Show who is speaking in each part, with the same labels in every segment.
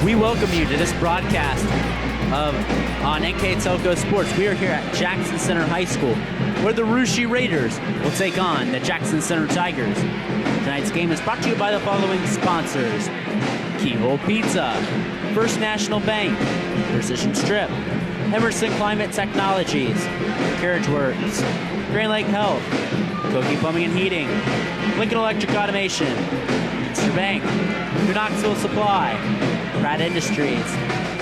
Speaker 1: We welcome you to this broadcast on NKTelco Sports. We are here at Jackson Center High School, where the Russia Raiders will take on the Jackson Center Tigers. Tonight's game is brought to you by the following sponsors: Keyhole Pizza, First National Bank, Precision Strip, Emerson Climate Technologies, Carriage Works, Grand Lake Health, Koki Plumbing and Heating, Lincoln Electric Automation, Mr. Bank, New Knoxville Supply, Pratt Industries,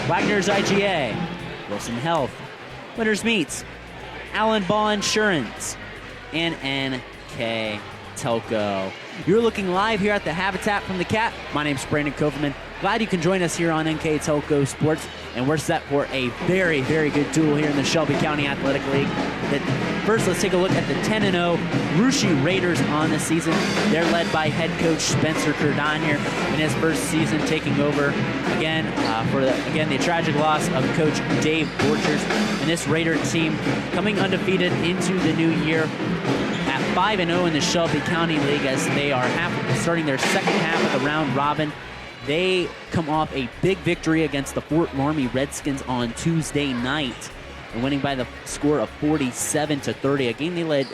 Speaker 1: Wagner's IGA, Wilson Health, Winners Meats, Allen Ball Insurance, and NKTelco. You're looking live here at the Habitat from the Cat. My name's Brandon Koverman. Glad you can join us here on NKTelco Sports, and we're set for a very, very good duel here in the Shelby County Athletic League. First, let's take a look at the 10-0 Russia Raiders on the season. They're led by head coach Spencer Cordonier in his first season, taking over again for the tragic loss of coach Dave Borchers. And this Raider team coming undefeated into the new year at 5-0 in the Shelby County League, as they are starting their second half of the round robin. They come off a big victory against the Fort Laramie Redskins on Tuesday night, and winning by the score of 47-30. A game they led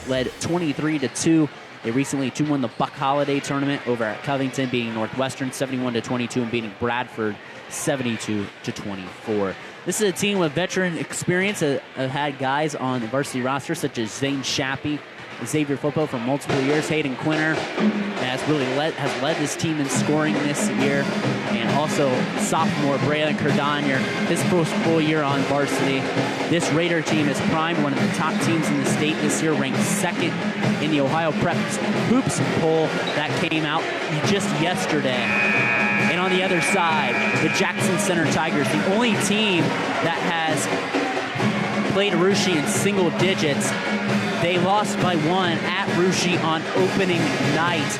Speaker 1: 23-2. They recently won the Buck Holiday tournament over at Covington, beating Northwestern 71-22 and beating Bradford 72-24. This is a team with veteran experience that have had guys on the varsity roster such as Zane Shappy, Xavier Fopo for multiple years. Hayden Quinter has led this team in scoring this year, and also sophomore Braylon Cordonier, his first full year on varsity. This Raider team is primed, one of the top teams in the state this year, ranked second in the Ohio Prep Hoops poll that came out just yesterday. And on the other side, the Jackson Center Tigers, the only team that has played Russia in single digits. They lost by one at Russia on opening night,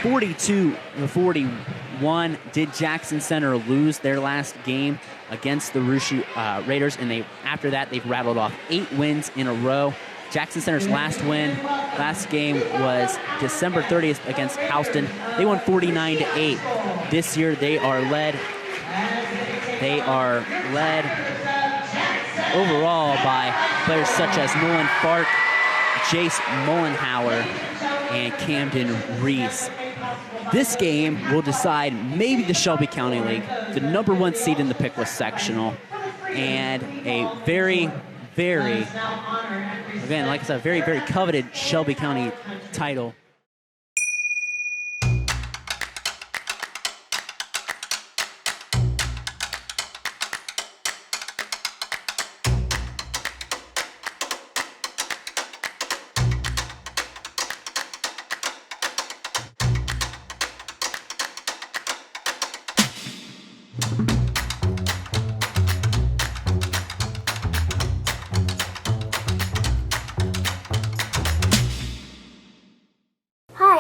Speaker 1: 42-41. Did Jackson Center lose their last game against the Russia Raiders? And after that, they've rattled off 8 wins in a row. Jackson Center's last game was December 30th against Houston. They won 49-8. This year, they are led overall by players such as Nolan Fark, Jace Mullenhauer, and Camden Reese. This game will decide maybe the Shelby County League, the number 1 seed in the Pickless Sectional, and a very, very, again, like I said, very, very coveted Shelby County title.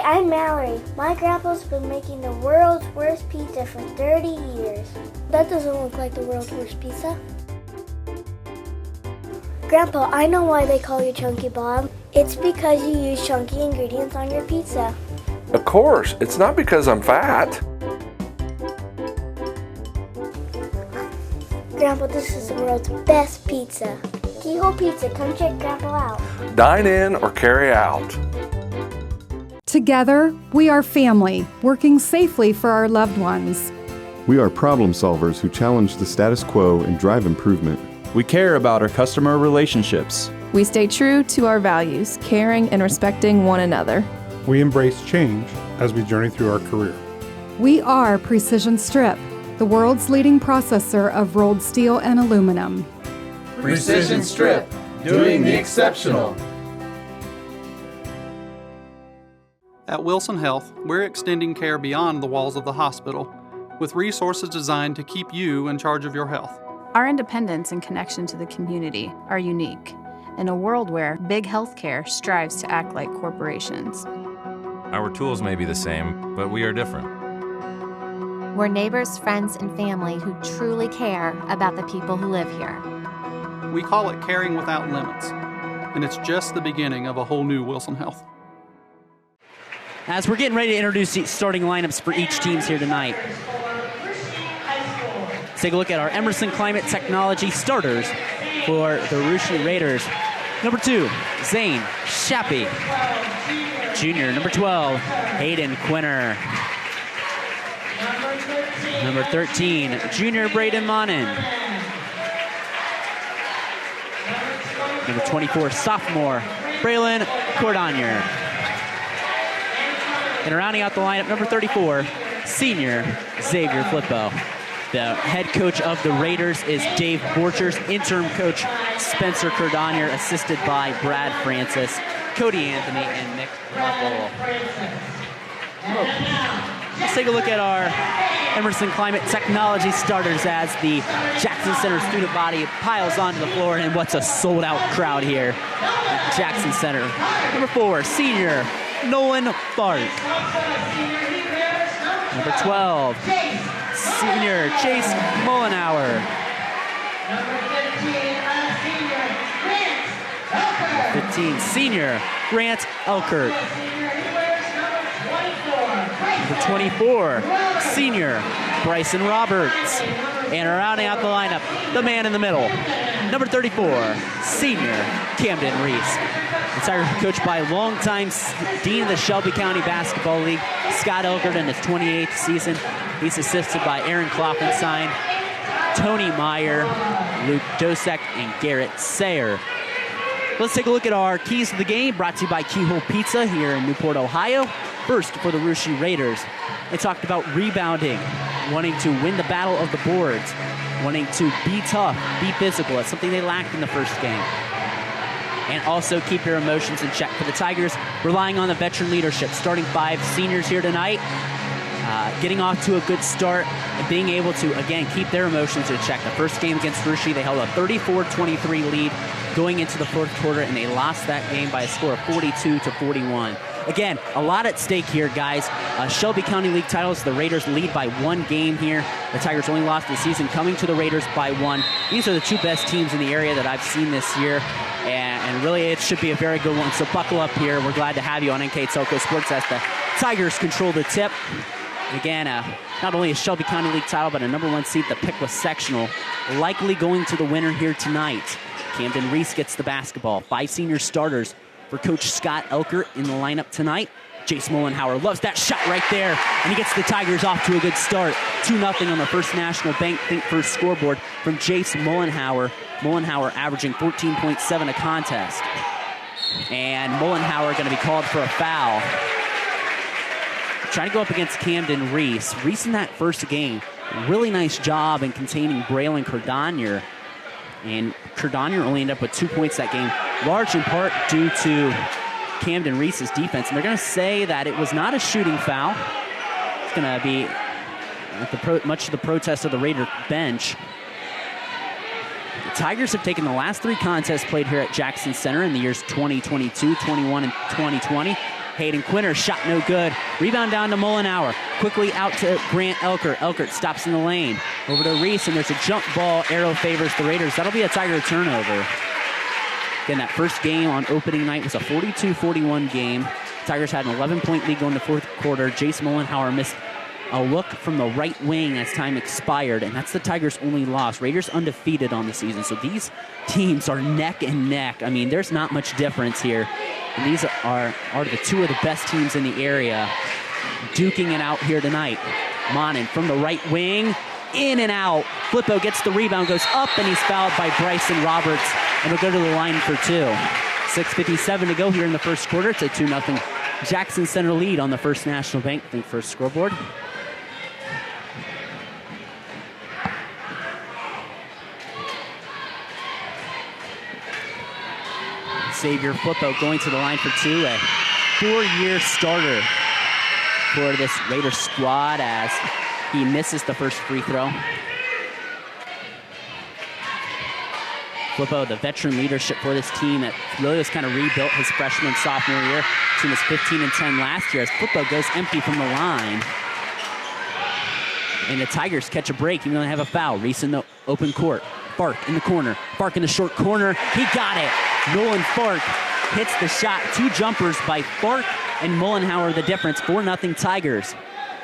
Speaker 2: I'm Mallory. My grandpa's been making the world's worst pizza for 30 years. That doesn't look like the world's worst pizza. Grandpa, I know why they call you Chunky Bob. It's because you use chunky ingredients on your pizza.
Speaker 3: Of course, it's not because I'm fat.
Speaker 2: Grandpa, this is the world's best pizza. Keyhole Pizza, come check Grandpa out.
Speaker 3: Dine in or carry out.
Speaker 4: Together, we are family, working safely for our loved ones.
Speaker 5: We are problem solvers who challenge the status quo and drive improvement.
Speaker 6: We care about our customer relationships.
Speaker 7: We stay true to our values, caring and respecting one another.
Speaker 8: We embrace change as we journey through our career.
Speaker 4: We are Precision Strip, the world's leading processor of rolled steel and aluminum.
Speaker 9: Precision Strip, doing the exceptional.
Speaker 10: At Wilson Health, we're extending care beyond the walls of the hospital, with resources designed to keep you in charge of your health.
Speaker 7: Our independence and connection to the community are unique in a world where big healthcare strives to act like corporations.
Speaker 11: Our tools may be the same, but we are different.
Speaker 12: We're neighbors, friends, and family who truly care about the people who live here.
Speaker 10: We call it caring without limits, and it's just the beginning of a whole new Wilson Health.
Speaker 1: As we're getting ready to introduce the starting lineups for each team here tonight. Let's take a look at our Emerson Climate Technology starters for the Russia Raiders. Number 2, Zane Shappy. Junior. Number 12, Hayden Quinner. Number 13, Junior Braden Monin. Number 24, sophomore, Braylon Cordonier. And rounding out the lineup, number 34, senior, Xavier Flippo. The head coach of the Raiders is Dave Borchers, interim coach Spencer Cordonier, assisted by Brad Francis, Cody Anthony, and Nick Muffle. Let's take a look at our Emerson Climate Technology starters as the Jackson Center student body piles onto the floor in what's a sold-out crowd here at Jackson Center. Number 4, senior, Nolan Bart. Number 12, senior, Chase Mullenauer. Number 15, senior, Grant Elkert. Number 24, senior, Bryson Roberts. And rounding out the lineup, the man in the middle, number 34, senior, Camden Reese. The Tigers are coached by longtime dean of the Shelby County Basketball League, Scott Elkert, in his 28th season. He's assisted by Aaron Klopfenstein, Tony Meyer, Luke Dosek, and Garrett Sayer. Let's take a look at our keys to the game, brought to you by Keyhole Pizza here in Newport, Ohio. First, for the Russia Raiders, they talked about rebounding, wanting to win the battle of the boards, wanting to be tough, be physical. That's something they lacked in the first game. And also keep your emotions in check. For the Tigers, relying on the veteran leadership, starting 5 seniors here tonight, getting off to a good start and being able to, again, keep their emotions in check. The first game against Russia, they held a 34-23 lead going into the fourth quarter, and they lost that game by a score of 42-41. Again, a lot at stake here, guys. Shelby County League titles, the Raiders lead by 1 game here. The Tigers only lost the season, coming to the Raiders by 1. These are the 2 best teams in the area that I've seen this year, and really it should be a very good one. So buckle up here. We're glad to have you on NKTelco Sports as the Tigers control the tip. And again, not only a Shelby County League title, but a number 1 seed, the Pickwa Sectional, likely going to the winner here tonight. Camden Reese gets the basketball. 5 senior starters for Coach Scott Elkert in the lineup tonight. Jace Mullenauer loves that shot right there, and he gets the Tigers off to a good start. 2-0 on the First National Bank Think First scoreboard from Jace Mullenauer. Mullenauer averaging 14.7 a contest. And Mullenauer going to be called for a foul. Trying to go up against Camden Reese. Reese in that first game, really nice job in containing Braylon Cordonier. And Cordonier only ended up with 2 points that game, large in part due to Camden Reese's defense. And they're going to say that it was not a shooting foul. It's going to be much to the protest of the Raider bench. The Tigers have taken the last 3 contests played here at Jackson Center in the years 2022, 21, and 2020. Hayden Quinner, shot no good. Rebound down to Mullenauer. Quickly out to Grant Elkert. Elkert stops in the lane. Over to Reese, and there's a jump ball. Arrow favors the Raiders. That'll be a Tiger turnover. Again, that first game on opening night was a 42-41 game. Tigers had an 11-point lead going to fourth quarter. Jace Mullenauer missed a look from the right wing as time expired, and that's the Tigers' only loss. Raiders undefeated on the season, so these teams are neck and neck. I mean, there's not much difference here. And these are the 2 of the best teams in the area duking it out here tonight. Monin from the right wing, in and out. Flippo gets the rebound, goes up, and he's fouled by Bryson Roberts, and will go to the line for 2. 6:57 to go here in the first quarter. It's a 2-0 Jackson Center lead on the First National Bank Think First scoreboard. Xavier Flippo going to the line for 2, a 4-year starter for this Raider squad as he misses the first free throw. Flippo, the veteran leadership for this team that really was kind of rebuilt his freshman and sophomore year. The team was 15-10 last year as Flippo goes empty from the line. And the Tigers catch a break even though they have a foul. Reese in the open court. Fark in the corner. Fark in the short corner. He got it. Nolan Fark hits the shot. 2 jumpers by Fark and Mullenauer, the difference. 4-0 Tigers.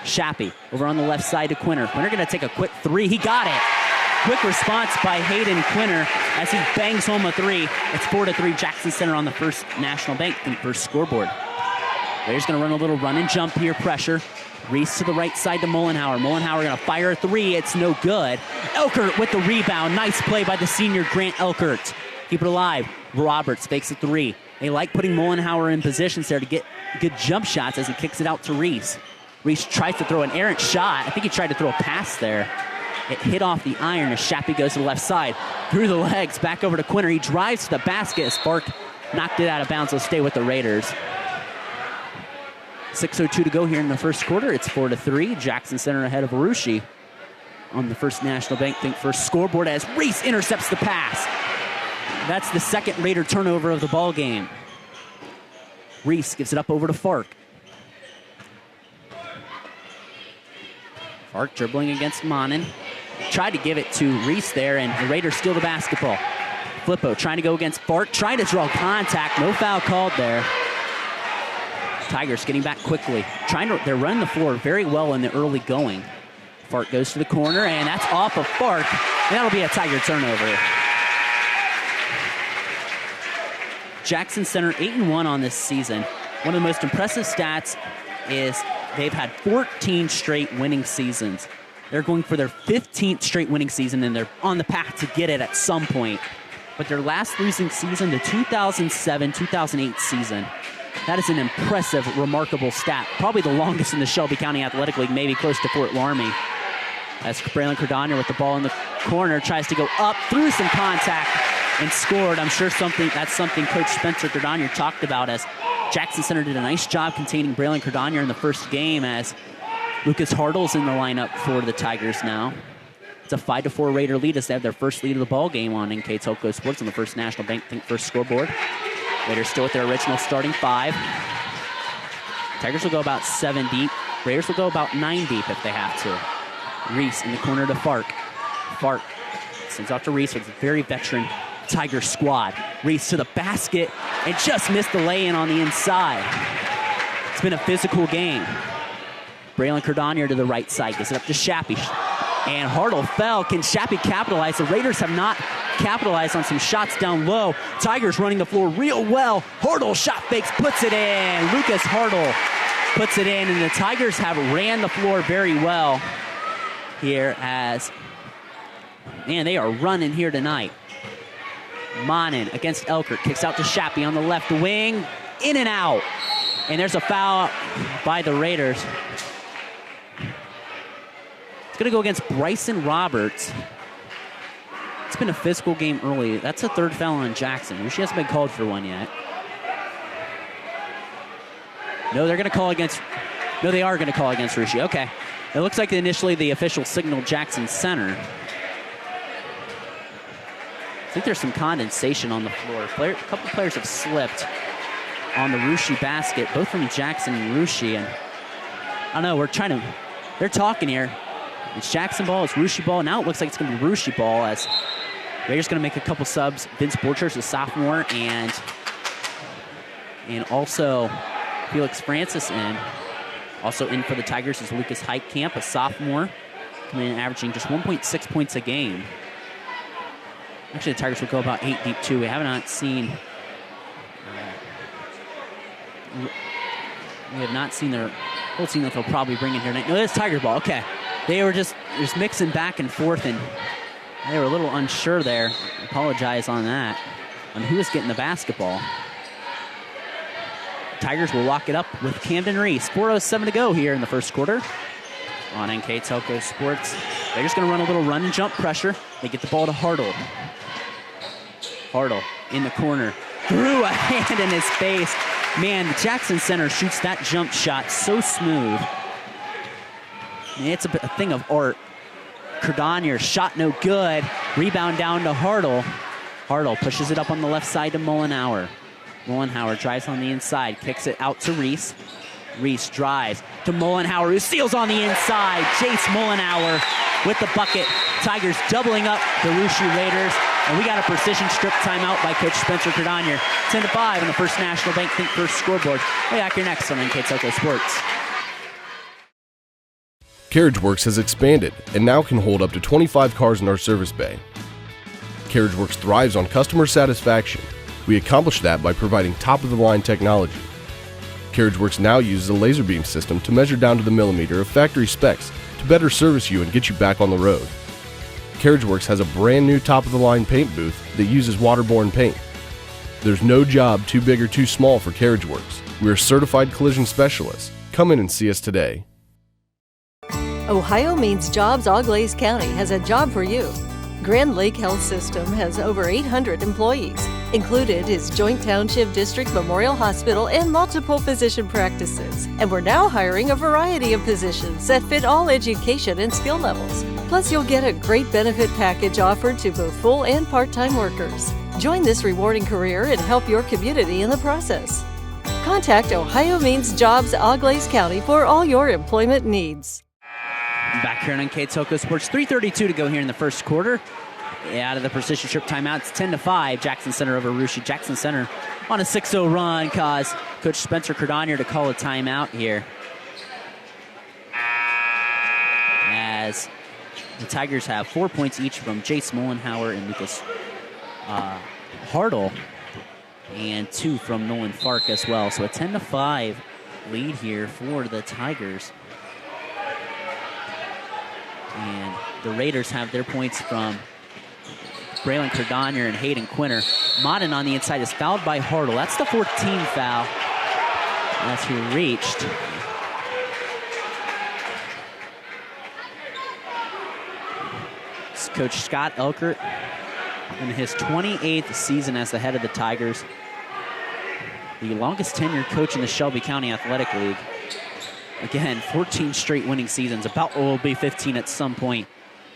Speaker 1: Shappy over on the left side to Quinner. Quinner going to take a quick 3. He got it. quick response by Hayden Quinner as he bangs home a three. It's 4-3 Jackson Center on the First National Bank first scoreboard. Raiders going to run a little run and jump here, pressure. Reese to the right side to Mullenhauer. Mullenhauer going to fire a three. It's no good. Elkert with the rebound. Nice play by the senior Grant Elkert. Keep it alive. Roberts fakes a three. They like putting Mullenhauer in positions there to get good jump shots as he kicks it out to Reese. Reese tries to throw an errant shot. I think he tried to throw a pass there. It hit off the iron as Shappy goes to the left side. Through the legs, back over to Quinner. He drives to the basket as Spark knocked it out of bounds. He'll stay with the Raiders. 6:02 to go here in the first quarter. It's 4-3. Jackson Center ahead of Arushi on the First National Bank first scoreboard as Reese intercepts the pass. That's the second Raider turnover of the ball game. Reese gives it up over to Fark. Fark dribbling against Monin. Tried to give it to Reese there, and the Raiders steal the basketball. Flippo trying to go against Fark, trying to draw contact. No foul called there. Tigers getting back quickly. They're running the floor very well in the early going. Fark goes to the corner, and that's off of Fark. And that'll be a Tiger turnover. Jackson Center 8-1 on this season. One of the most impressive stats is they've had 14 straight winning seasons. They're going for their 15th straight winning season, and they're on the path to get it at some point. But their last losing season, the 2007-2008 season, that is an impressive, remarkable stat. Probably the longest in the Shelby County Athletic League, maybe close to Fort Laramie. As Braylon Cardona with the ball in the corner tries to go up through some contact and scored. I'm sure that's something Coach Spencer Cardona talked about, as Jackson Center did a nice job containing Braylon Cardona in the first game, as Lucas Hartle's in the lineup for the Tigers now. It's a 5-4 Raider lead as they have their first lead of the ball game on NKTelco Sports on the First National Bank first scoreboard. Raiders still with their original starting five. Tigers will go about 7 deep. Raiders will go about 9 deep if they have to. Reese in the corner to Fark. Fark sends out to Reese with a very veteran Tiger squad. Reese to the basket and just missed the lay-in on the inside. It's been a physical game. Braylon Cardona to the right side. Gets it up to Shappy. And Hartle fell. Can Shappy capitalize? The Raiders have not capitalized on some shots down low. Tigers running the floor real well. Hartle shot fakes, puts it in. Lucas Hartle puts it in, and the Tigers have ran the floor very well here as, man, they are running here tonight. Monin against Elkert. Kicks out to Shappy on the left wing. In and out. And there's a foul by the Raiders. It's going to go against Bryson Roberts. It's been a physical game early. That's a third foul on Jackson. She hasn't been called for one yet. No, they're going to call against... No, they are going to call against Rushi. Okay. It looks like initially the official signaled Jackson Center. I think there's some condensation on the floor. A couple players have slipped on the Rushi basket, both from Jackson and Rushi. And I don't know, they're talking here. It's Jackson ball, it's Rushi ball. Now it looks like it's going to be Rushi ball, as Raiders going to make a couple subs. Vince Borchers, a sophomore, and also Felix Francis in. Also in for the Tigers is Lucas Heitkamp, a sophomore, coming in averaging just 1.6 points a game. Actually, the Tigers will go about 8 deep, too. We have not seen... we have not seen their whole team that they'll probably bring in here tonight. No, that's Tiger ball. Okay. They were just mixing back and forth, and they were a little unsure there. I apologize on that, on who is getting the basketball. Tigers will lock it up with Camden Reese. 4:07 to go here in the first quarter on NKTelco Sports. They're just going to run a little run and jump pressure. They get the ball to Hartle. Hartle in the corner. Threw a hand in his face. Man, the Jackson Center shoots that jump shot so smooth. It's a thing of art. Cardonier, shot no good. Rebound down to Hartle. Hartle pushes it up on the left side to Mullenhauer. Mullenhauer drives on the inside, kicks it out to Reese. Reese drives to Mullenhauer, who steals on the inside. Jace Mullenhauer with the bucket. Tigers doubling up the Rushi Raiders. And we got a precision strip timeout by Coach Spencer Cardonier. 10-5 on the First National Bank first scoreboard. Way back here next on NKTelco Sports.
Speaker 13: Carriage Works has expanded and now can hold up to 25 cars in our service bay. Carriage Works thrives on customer satisfaction. We accomplish that by providing top-of-the-line technology. Carriage Works now uses a laser beam system to measure down to the millimeter of factory specs to better service you and get you back on the road. Carriage Works has a brand new top-of-the-line paint booth that uses waterborne paint. There's no job too big or too small for Carriage Works. We are certified collision specialists. Come in and see us today.
Speaker 14: Ohio Means Jobs Auglaize County has a job for you. Grand Lake Health System has over 800 employees. Included is Joint Township District Memorial Hospital and multiple physician practices. And we're now hiring a variety of positions that fit all education and skill levels. Plus, you'll get a great benefit package offered to both full and part-time workers. Join this rewarding career and help your community in the process. Contact Ohio Means Jobs Auglaize County for all your employment needs.
Speaker 1: Back here on NKTelco Sports, 3:32 to go here in the first quarter. Out of the precision strip timeout, it's 10-5. Jackson Center over Russia. Jackson Center on a 6-0 run caused Coach Spencer Cordonier to call a timeout here, as the Tigers have 4 points each from Jace Mullenhauer and Lucas Hartle, and 2 from Nolan Fark as well. So a 10-5 lead here for the Tigers. And the Raiders have their points from Braylon Cordonier and Hayden Quinter. Modden on the inside is fouled by Hartle. That's the 14th foul. That's who reached. It's Coach Scott Elkert in his 28th season as the head of the Tigers. The longest tenured coach in the Shelby County Athletic League. Again, 14 straight winning seasons. About will be 15 at some point.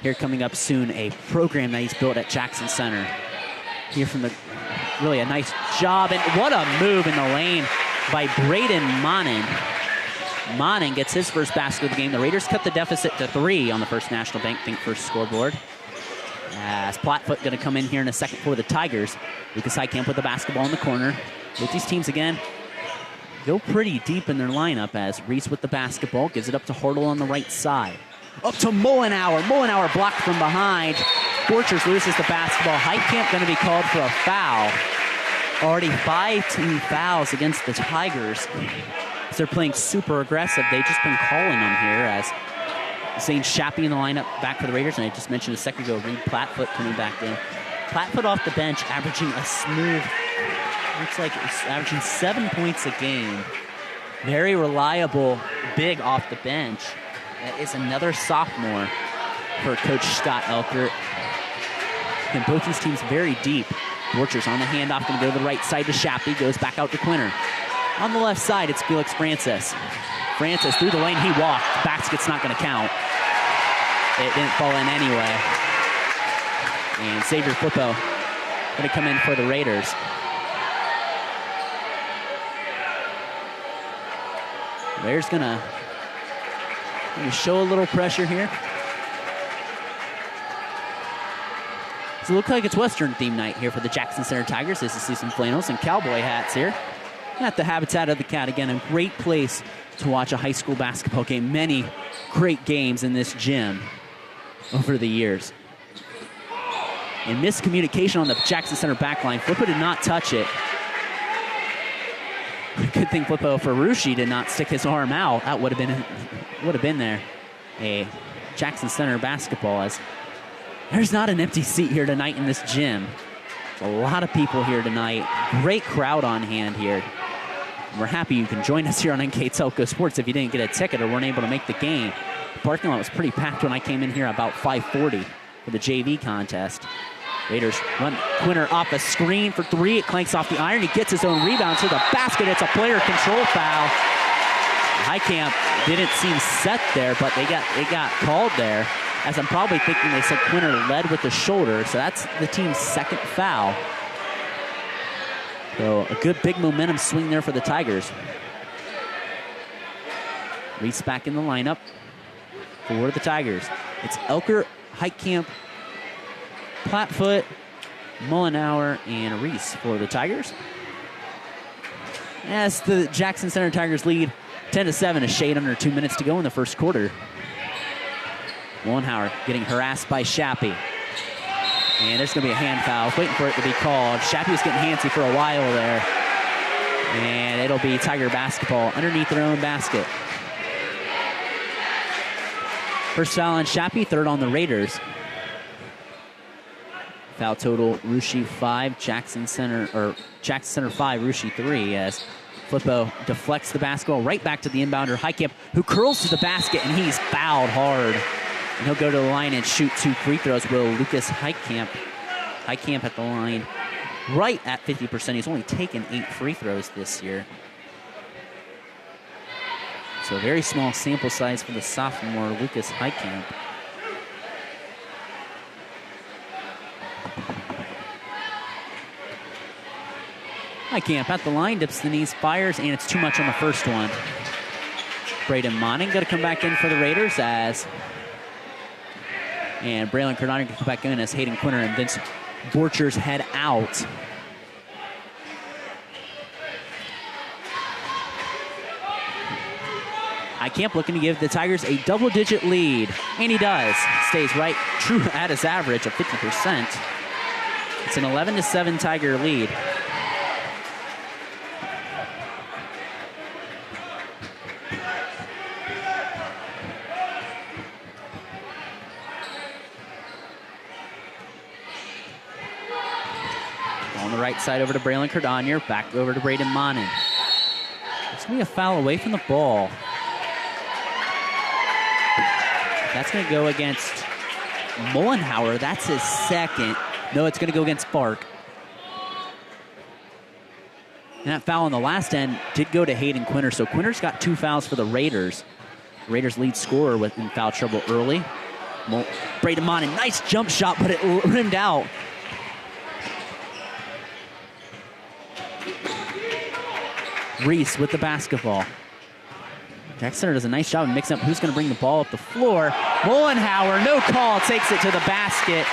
Speaker 1: Here coming up soon, a program that he's built at Jackson Center. Here from the, really a nice job, and what a move in the lane by Braden Monin. Monin gets his first basket of the game. The Raiders cut the deficit to 3 on the First National Bank Think First scoreboard. As Plattfoot going to come in here in a second for the Tigers. Lucas Heitkamp with the basketball in the corner. Both these teams again go pretty deep in their lineup, as Reese with the basketball gives it up to Hartle on the right side. Up to Mullenhauer. Mullenhauer blocked from behind. Borchers loses the basketball. Heitkamp going to be called for a foul. Already 5 team fouls against the Tigers. As they're playing super aggressive. They've just been calling them here, as Zane Shappy in the lineup back for the Raiders. And I just mentioned a second ago, Reed Plattfoot coming back in. Plattfoot off the bench, averaging a smooth, looks like it's averaging 7 points a game. Very reliable, big off the bench. That is another sophomore for Coach Scott Elkert. And both these teams very deep. Borchers on the handoff, going to go to the right side to Shappy, goes back out to Quinter. On the left side, it's Felix Francis. Francis through the lane, he walked. Basket's not going to count. It didn't fall in anyway. And Xavier Flippo going to come in for the Raiders. Raiders going to show a little pressure here. So it looks like it's Western theme night here for the Jackson Center Tigers. As you see some flannels and cowboy hats here at the Habitat of the Cat. Again, a great place to watch a high school basketball game. Many great games in this gym over the years. And miscommunication on the Jackson Center backline. Flippo did not touch it. Good thing Flippo Ferrucci did not stick his arm out. That would have been there. A Jackson Center basketball, as there's not an empty seat here tonight in this gym. There's a lot of people here tonight. Great crowd on hand here. We're happy you can join us here on NKTelco Sports if you didn't get a ticket or weren't able to make the game. The parking lot was pretty packed when I came in here about 5:40 for the JV contest. Raiders run Quinter off a screen for 3. It clanks off the iron. He gets his own rebound to the basket. It's a player control foul. Heitkamp didn't seem set there, but they got called there. As I'm probably thinking they said Quinter led with the shoulder, so that's the team's second foul. So a good big momentum swing there for the Tigers. Reese back in the lineup for the Tigers. It's Elkert, Heitkamp, Plattfoot, Mullenhauer, and Reese for the Tigers. As the Jackson Center Tigers lead 10-7, a shade under 2 minutes to go in the first quarter. Mollenhauer getting harassed by Shappy. And there's going to be a hand foul. Waiting for it to be called. Shappy was getting handsy for a while there. And it'll be Tiger basketball underneath their own basket. First foul on Shappy, third on the Raiders. Foul total, Russia 5, Jackson Center 5, Russia 3, as Flippo deflects the basketball right back to the inbounder, Heitkamp, who curls to the basket, and he's fouled hard. And he'll go to the line and shoot 2 free throws, will Lucas Heitkamp. Heitkamp at the line right at 50%. He's only taken 8 free throws this year. So a very small sample size for the sophomore, Lucas Heitkamp. Heitkamp at the line, dips the knees, fires, and it's too much on the first one. Braden Monning going to come back in for the Raiders and Braylon Cardano can come back in as Hayden Quinter and Vince Borchers head out. Heitkamp looking to give the Tigers a double-digit lead, and he does. Stays right true at his average of 50%. It's an 11-7 Tiger lead. On the right side over to Braylon Cardonier, back over to Braden Monning. It's going to be a foul away from the ball. That's going to go against Mollenhauer. That's his second. No, it's going to go against Bark. And that foul on the last end did go to Hayden Quinter. So Quinter's got 2 fouls for the Raiders. The Raiders lead scorer in foul trouble early. Braden Monning, nice jump shot, but it rimmed out. Reese with the basketball. Jackson Center does a nice job of mixing up who's going to bring the ball up the floor. Mollenhauer, no call, takes it to the basket.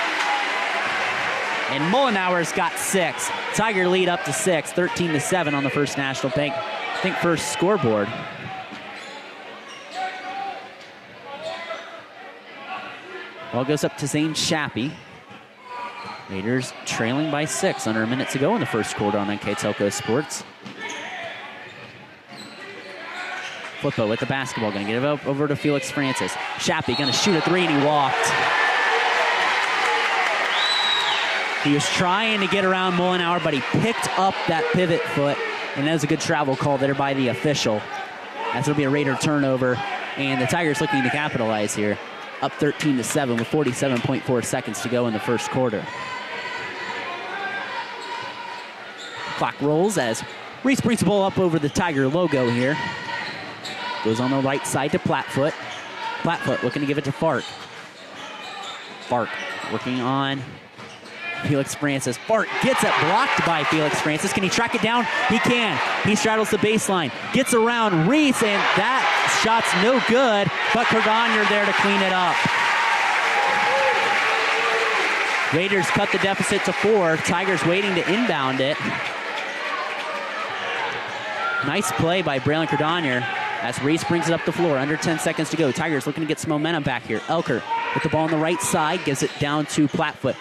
Speaker 1: And Mollenhauer's got 6. Tiger lead up to 6, 13-7 on the First National Bank, first scoreboard. Ball goes up to Zane Shappy. Raiders trailing by 6, under a minute to go in the first quarter on NKTelco Sports. Flippo with the basketball, going to get it over to Felix Francis. Shappy going to shoot a 3, and he walked. He was trying to get around Mollenhauer, but he picked up that pivot foot, and that was a good travel call there by the official. That's going to be a Raider turnover, and the Tigers looking to capitalize here. Up 13-7 with 47.4 seconds to go in the first quarter. Clock rolls as Reese brings the ball up over the Tiger logo here. Goes on the right side to Plattfoot. Plattfoot looking to give it to Fark. Fark working on Felix Francis. Fark gets it blocked by Felix Francis. Can he track it down? He can. He straddles the baseline. Gets around Reese, and that shot's no good, but Cardonier there to clean it up. Raiders cut the deficit to 4. Tigers waiting to inbound it. Nice play by Braylon Cardonier as Reese brings it up the floor. Under 10 seconds to go. Tigers looking to get some momentum back here. Elker with the ball on the right side, gives it down to Plattfoot.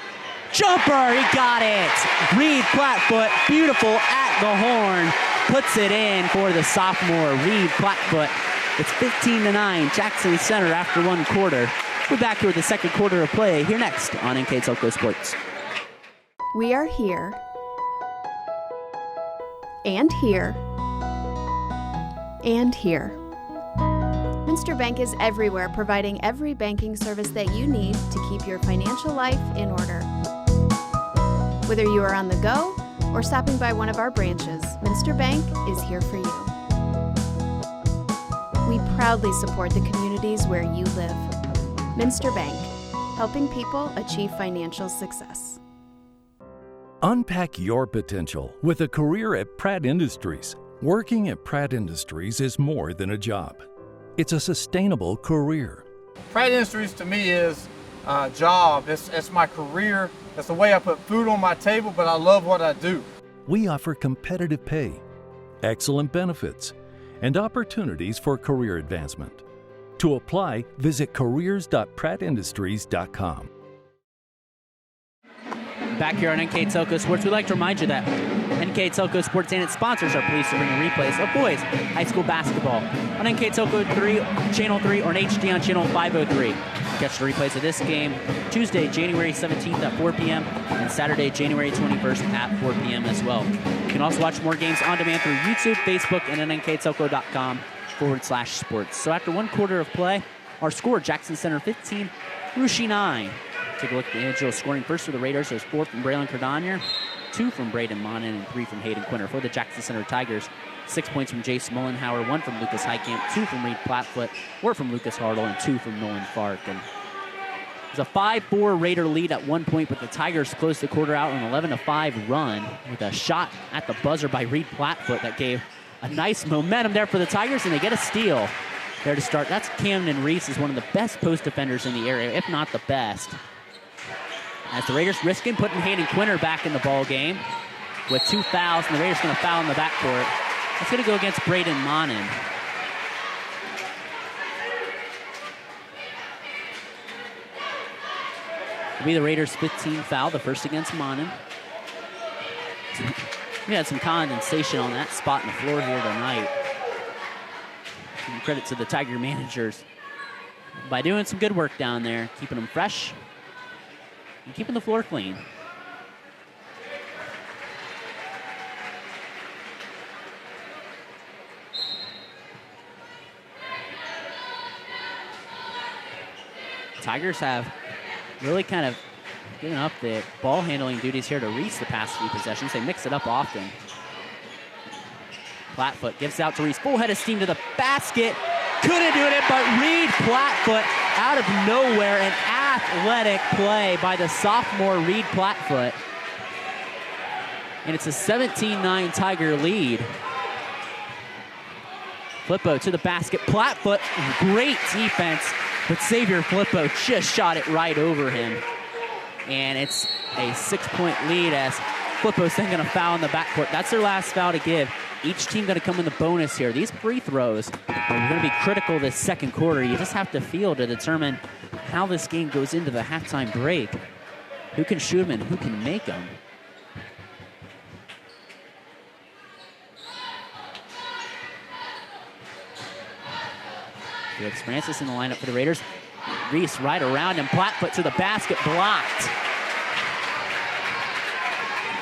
Speaker 1: Jumper, he got it! Reed Plattfoot, beautiful at the horn, puts it in for the sophomore, Reed Plattfoot. It's 15-9, Jackson Center after 1 quarter. We're back here with the second quarter of play here next on NKTelco Sports.
Speaker 4: We are here, and here, and here.
Speaker 15: Minster Bank is everywhere, providing every banking service that you need to keep your financial life in order. Whether you are on the go or stopping by one of our branches, Minster Bank is here for you. We proudly support the communities where you live. Minster Bank, helping people achieve financial success.
Speaker 16: Unpack your potential with a career at Pratt Industries. Working at Pratt Industries is more than a job. It's a sustainable career.
Speaker 17: Pratt Industries to me is a job. It's my career. It's the way I put food on my table, but I love what I do.
Speaker 16: We offer competitive pay, excellent benefits, and opportunities for career advancement. To apply, visit careers.prattindustries.com.
Speaker 1: Back here on NKTelco Sports, we'd like to remind you that NKTelco Sports and its sponsors are pleased to bring replays of boys high school basketball on NKTelco 3, Channel 3, or in HD on Channel 503. Catch the replays of this game Tuesday, January 17th at 4 p.m. and Saturday, January 21st at 4 p.m. as well. You can also watch more games on demand through YouTube, Facebook, and at nktelco.com/sports. So after one quarter of play, our score, Jackson Center 15, Rushi 9. Take a look at the individual scoring first for the Raiders. There's 4 from Braylon Cardonier, 2 from Braden Monin, and 3 from Hayden Quinter. For the Jackson Center Tigers, 6 points from Jace Mullenhauer, 1 from Lucas Heitkamp, 2 from Reed Plattfoot, 4 from Lucas Hartle, and 2 from Nolan Fark. And it was a 5-4 Raider lead at one point, but the Tigers closed the quarter out on an 11-5 run with a shot at the buzzer by Reed Plattfoot that gave a nice momentum there for the Tigers, and they get a steal there to start. That's Camden Reese, is one of the best post defenders in the area, if not the best. As the Raiders risking putting Hayden Quinter back in the ball game with 2 fouls, and the Raiders going to foul in the backcourt. It's going to go against Braden Monin. It'll be the Raiders' 15th foul, the first against Monin. We had some condensation on that spot in the floor here tonight. Giving credit to the Tiger managers by doing some good work down there, keeping them fresh and keeping the floor clean. Tigers have really kind of given up the ball handling duties here to Reese the past few possessions. They mix it up often. Plattfoot gives it out to Reese. Full head of steam to the basket. Couldn't do it, but Reed Plattfoot out of nowhere. An athletic play by the sophomore Reed Plattfoot. And it's a 17-9 Tiger lead. Flippo to the basket. Plattfoot, great defense, but Xavier Flippo just shot it right over him. And it's a 6-point lead as Flippo's then going to foul in the backcourt. That's their last foul to give. Each team going to come in the bonus here. These free throws are going to be critical this second quarter. You just have to feel to determine how this game goes into the halftime break. Who can shoot them and who can make them. Felix Francis in the lineup for the Raiders. Reese right around him. Plattfoot to the basket, blocked.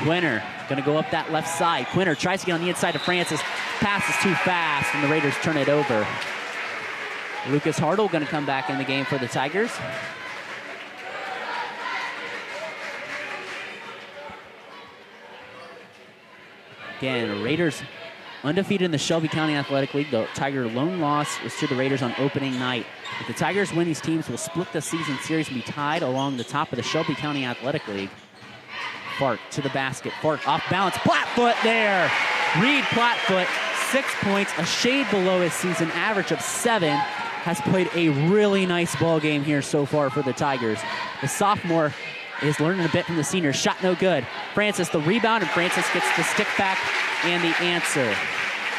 Speaker 1: Quinter going to go up that left side. Quinter tries to get on the inside of Francis. Pass is too fast, and the Raiders turn it over. Lucas Hartle going to come back in the game for the Tigers. Again, Raiders undefeated in the Shelby County Athletic League. The Tiger lone loss was to the Raiders on opening night. If the Tigers win, these teams will split the season series and be tied along the top of the Shelby County Athletic League. Fark to the basket. Fark off balance. Plattfoot there. Reed Plattfoot, 6 points, a shade below his season average of 7. Has played a really nice ball game here so far for the Tigers. The sophomore is learning a bit from the senior. Shot no good. Francis the rebound, and Francis gets the stick back and the answer.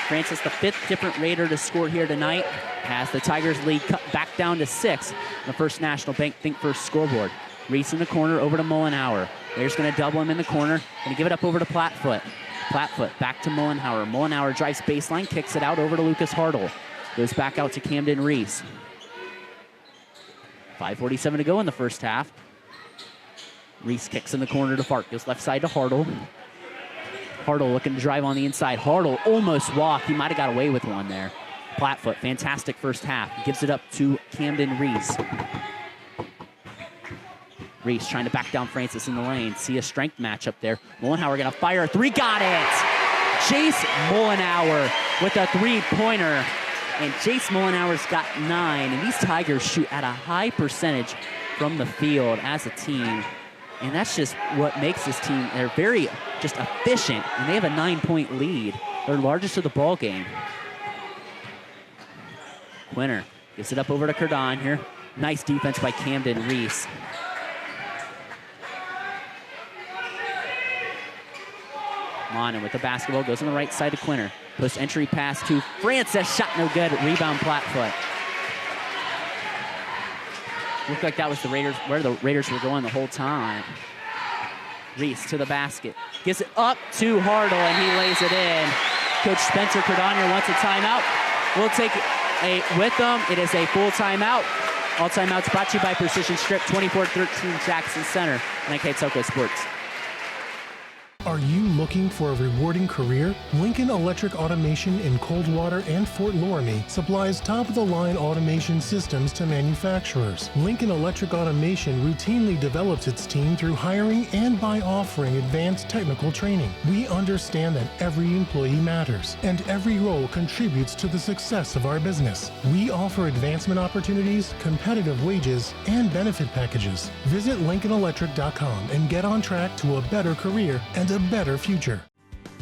Speaker 1: Francis, the 5th different Raider to score here tonight, has the Tigers lead cut back down to 6. The First National Bank Think First scoreboard. Reese in the corner over to Mullenhauer. Raiders going to double him in the corner. Going to give it up over to Plattfoot. Plattfoot back to Mullenhauer. Mullenhauer drives baseline, kicks it out over to Lucas Hartle. Goes back out to Camden Reese. 5:47 to go in the first half. Reese kicks in the corner to Fark. Goes left side to Hartle. Hartle looking to drive on the inside. Hartle almost walked. He might have got away with one there. Plattfoot, fantastic first half. Gives it up to Camden Reese. Reese trying to back down Francis in the lane. See a strength match up there. Mullenhauer going to fire a 3. Got it! Jace Mullenhauer with a 3-pointer. And Jace Mullenhauer's got 9. And these Tigers shoot at a high percentage from the field as a team. And that's just what makes this team, they're very just efficient. And they have a 9-point lead. Their largest of the ball game. Quinter gives it up over to Cardon here. Nice defense by Camden Reese. Monin with the basketball, goes on the right side to Quinter. Post entry pass to Francis, shot no good, rebound Plattfoot. Looked like that was the Raiders, where the Raiders were going the whole time. Reese to the basket. Gets it up to Hartle, and he lays it in. Coach Spencer Cardonier wants a timeout. We'll take with them. It is a full timeout. All timeouts brought to you by Precision Strip, 2413 Jackson Center, NKTelco Sports.
Speaker 18: Are you looking for a rewarding career? Lincoln Electric Automation in Coldwater and Fort Loramie supplies top-of-the-line automation systems to manufacturers. Lincoln Electric Automation routinely develops its team through hiring and by offering advanced technical training. We understand that every employee matters, and every role contributes to the success of our business. We offer advancement opportunities, competitive wages, and benefit packages. Visit LincolnElectric.com and get on track to a better career and a better future.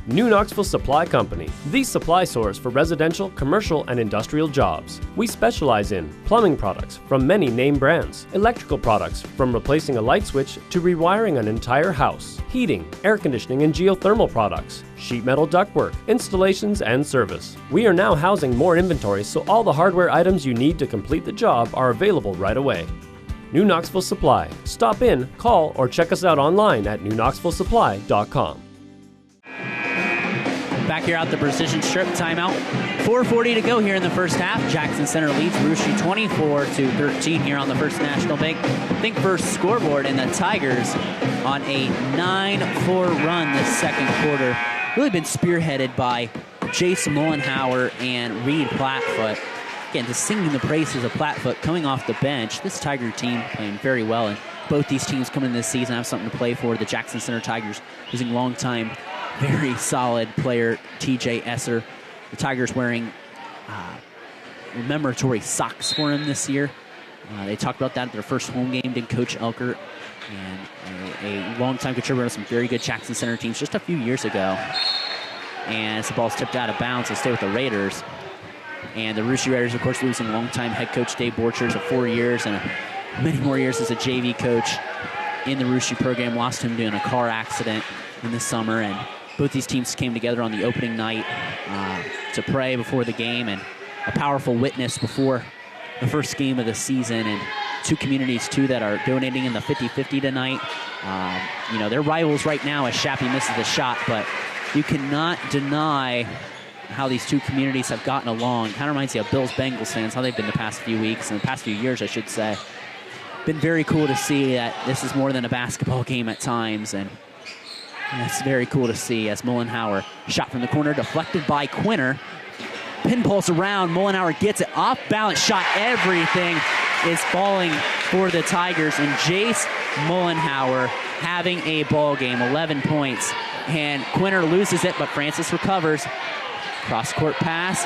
Speaker 19: New Knoxville Supply Company, the supply source for residential, commercial, and industrial jobs. We specialize in plumbing products from many name brands, electrical products from replacing a light switch to rewiring an entire house, heating, air conditioning, and geothermal products, sheet metal ductwork, installations, and service. We are now housing more inventory, so all the hardware items you need to complete the job are available right away. New Knoxville Supply. Stop in, call, or check us out online at newknoxvillesupply.com.
Speaker 1: Back here at the Precision Strip, timeout. 4:40 to go here in the first half. Jackson Center leads Russia 24-13 here on the First National Bank Think First scoreboard, and the Tigers on a 9-4 run this second quarter. Really been spearheaded by Jace Mullenhauer and Reed Plattfoot. Again, just singing the praises of Plattfoot coming off the bench. This Tiger team playing very well, and both these teams coming in this season have something to play for. The Jackson Center Tigers losing longtime, very solid player TJ Esser. The Tigers wearing commemoratory socks for him this year. They talked about that at their first home game, did Coach Elkert, and a longtime contributor to some very good Jackson Center teams just a few years ago. And as the ball's tipped out of bounds, it'll stay with the Raiders. And the Russia Raiders, of course, losing longtime head coach Dave Borchers of 4 years and many more years as a JV coach in the Russia program. Lost him due to a car accident in the summer, and both these teams came together on the opening night to pray before the game, and a powerful witness before the first game of the season. And two communities, too, that are donating in the 50-50 tonight. You know, they're rivals right now as Shappy misses the shot, but you cannot deny how these two communities have gotten along. Kind of reminds you of Bills-Bengals fans, how they've been the past few weeks, and the past few years, I should say. Been very cool to see that this is more than a basketball game at times, and it's very cool to see as Mullenhauer, shot from the corner, deflected by Quinter. Pinballs around, Mullenhauer gets it, off balance shot, everything is falling for the Tigers, and Jace Mullenhauer having a ball game, 11 points, and Quinter loses it, but Francis recovers. Cross-court pass,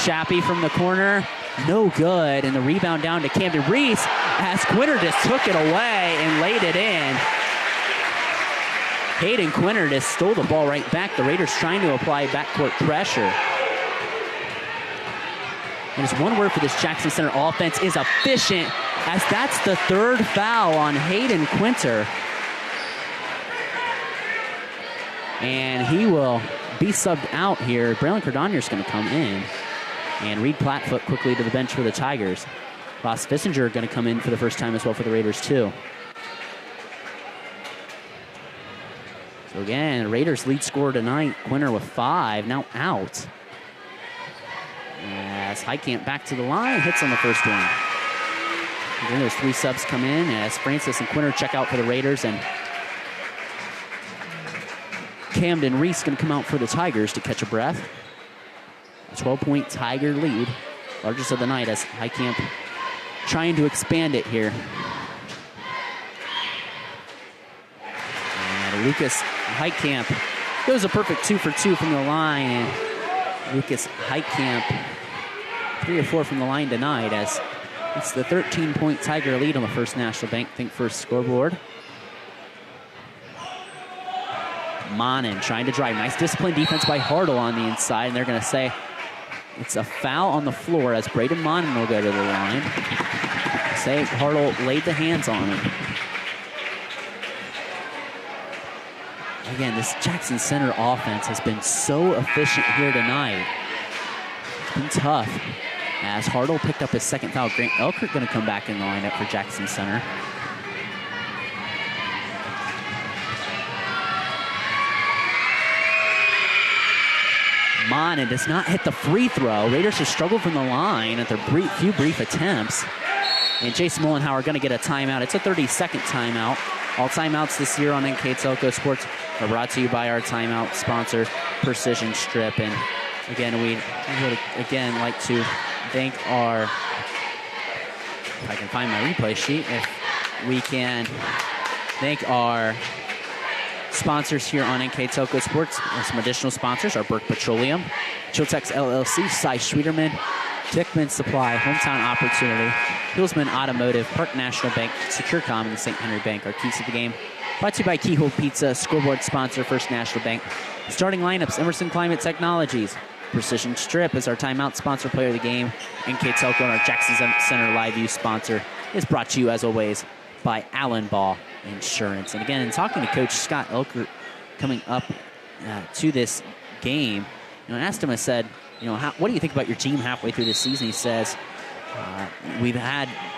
Speaker 1: Shappy from the corner, no good, and the rebound down to Camden Reese as Quinter just took it away and laid it in. Hayden Quinter just stole the ball right back. The Raiders trying to apply backcourt pressure. And just one word for this Jackson Center offense is efficient, as that's the third foul on Hayden Quinter. And he will be subbed out here. Braylon Cardonier's going to come in. And Reed Plattfoot quickly to the bench for the Tigers. Ross Fissinger going to come in for the first time as well for the Raiders, too. So again, Raiders lead scorer tonight. Quinter with 5, now out. As Heitkamp back to the line, hits on the first one. And then those 3 subs come in as Francis and Quinter check out for the Raiders, and Camden Reese going to come out for the Tigers to catch a breath. A 12-point Tiger lead, largest of the night, as Heitkamp trying to expand it here. And Lucas Heitkamp goes a perfect 2 for 2 from the line, and Lucas Heitkamp 3 or 4 from the line tonight, as it's the 13-point Tiger lead on the First National Bank Think First scoreboard. Monin trying to drive. Nice disciplined defense by Hartle on the inside, and they're going to say it's a foul on the floor as Braden Monin will go to the line. Say Hartle laid the hands on him. Again, this Jackson Center offense has been so efficient here tonight. It's been tough. As Hartle picked up his second foul, Grant Elkert going to come back in the lineup for Jackson Center. Monin does not hit the free throw. Raiders have struggled from the line at their few brief attempts. And Jason Mullenhauer going to get a timeout. It's a 30-second timeout. All timeouts this year on NKTelco Sports are brought to you by our timeout sponsor, Precision Strip. And again, we would again like to thank our, if I can find my replay sheet, if we can thank our sponsors here on NKTelco Sports. And some additional sponsors are Burke Petroleum, Chiltex LLC, Cy Schwederman, Dickman Supply, Hometown Opportunity, Hillsman Automotive, Park National Bank, SecureCom, and the St. Henry Bank. Our keys to the game brought to you by Keyhole Pizza, scoreboard sponsor, First National Bank. Starting lineups, Emerson Climate Technologies. Precision Strip is our timeout sponsor, player of the game. NKTelco and our Jackson Center Live View sponsor is brought to you, as always, by Allen Ball Insurance. And again, in talking to Coach Scott Elkert coming up to this game, I asked him, I said, what do you think about your team halfway through this season? He says, we've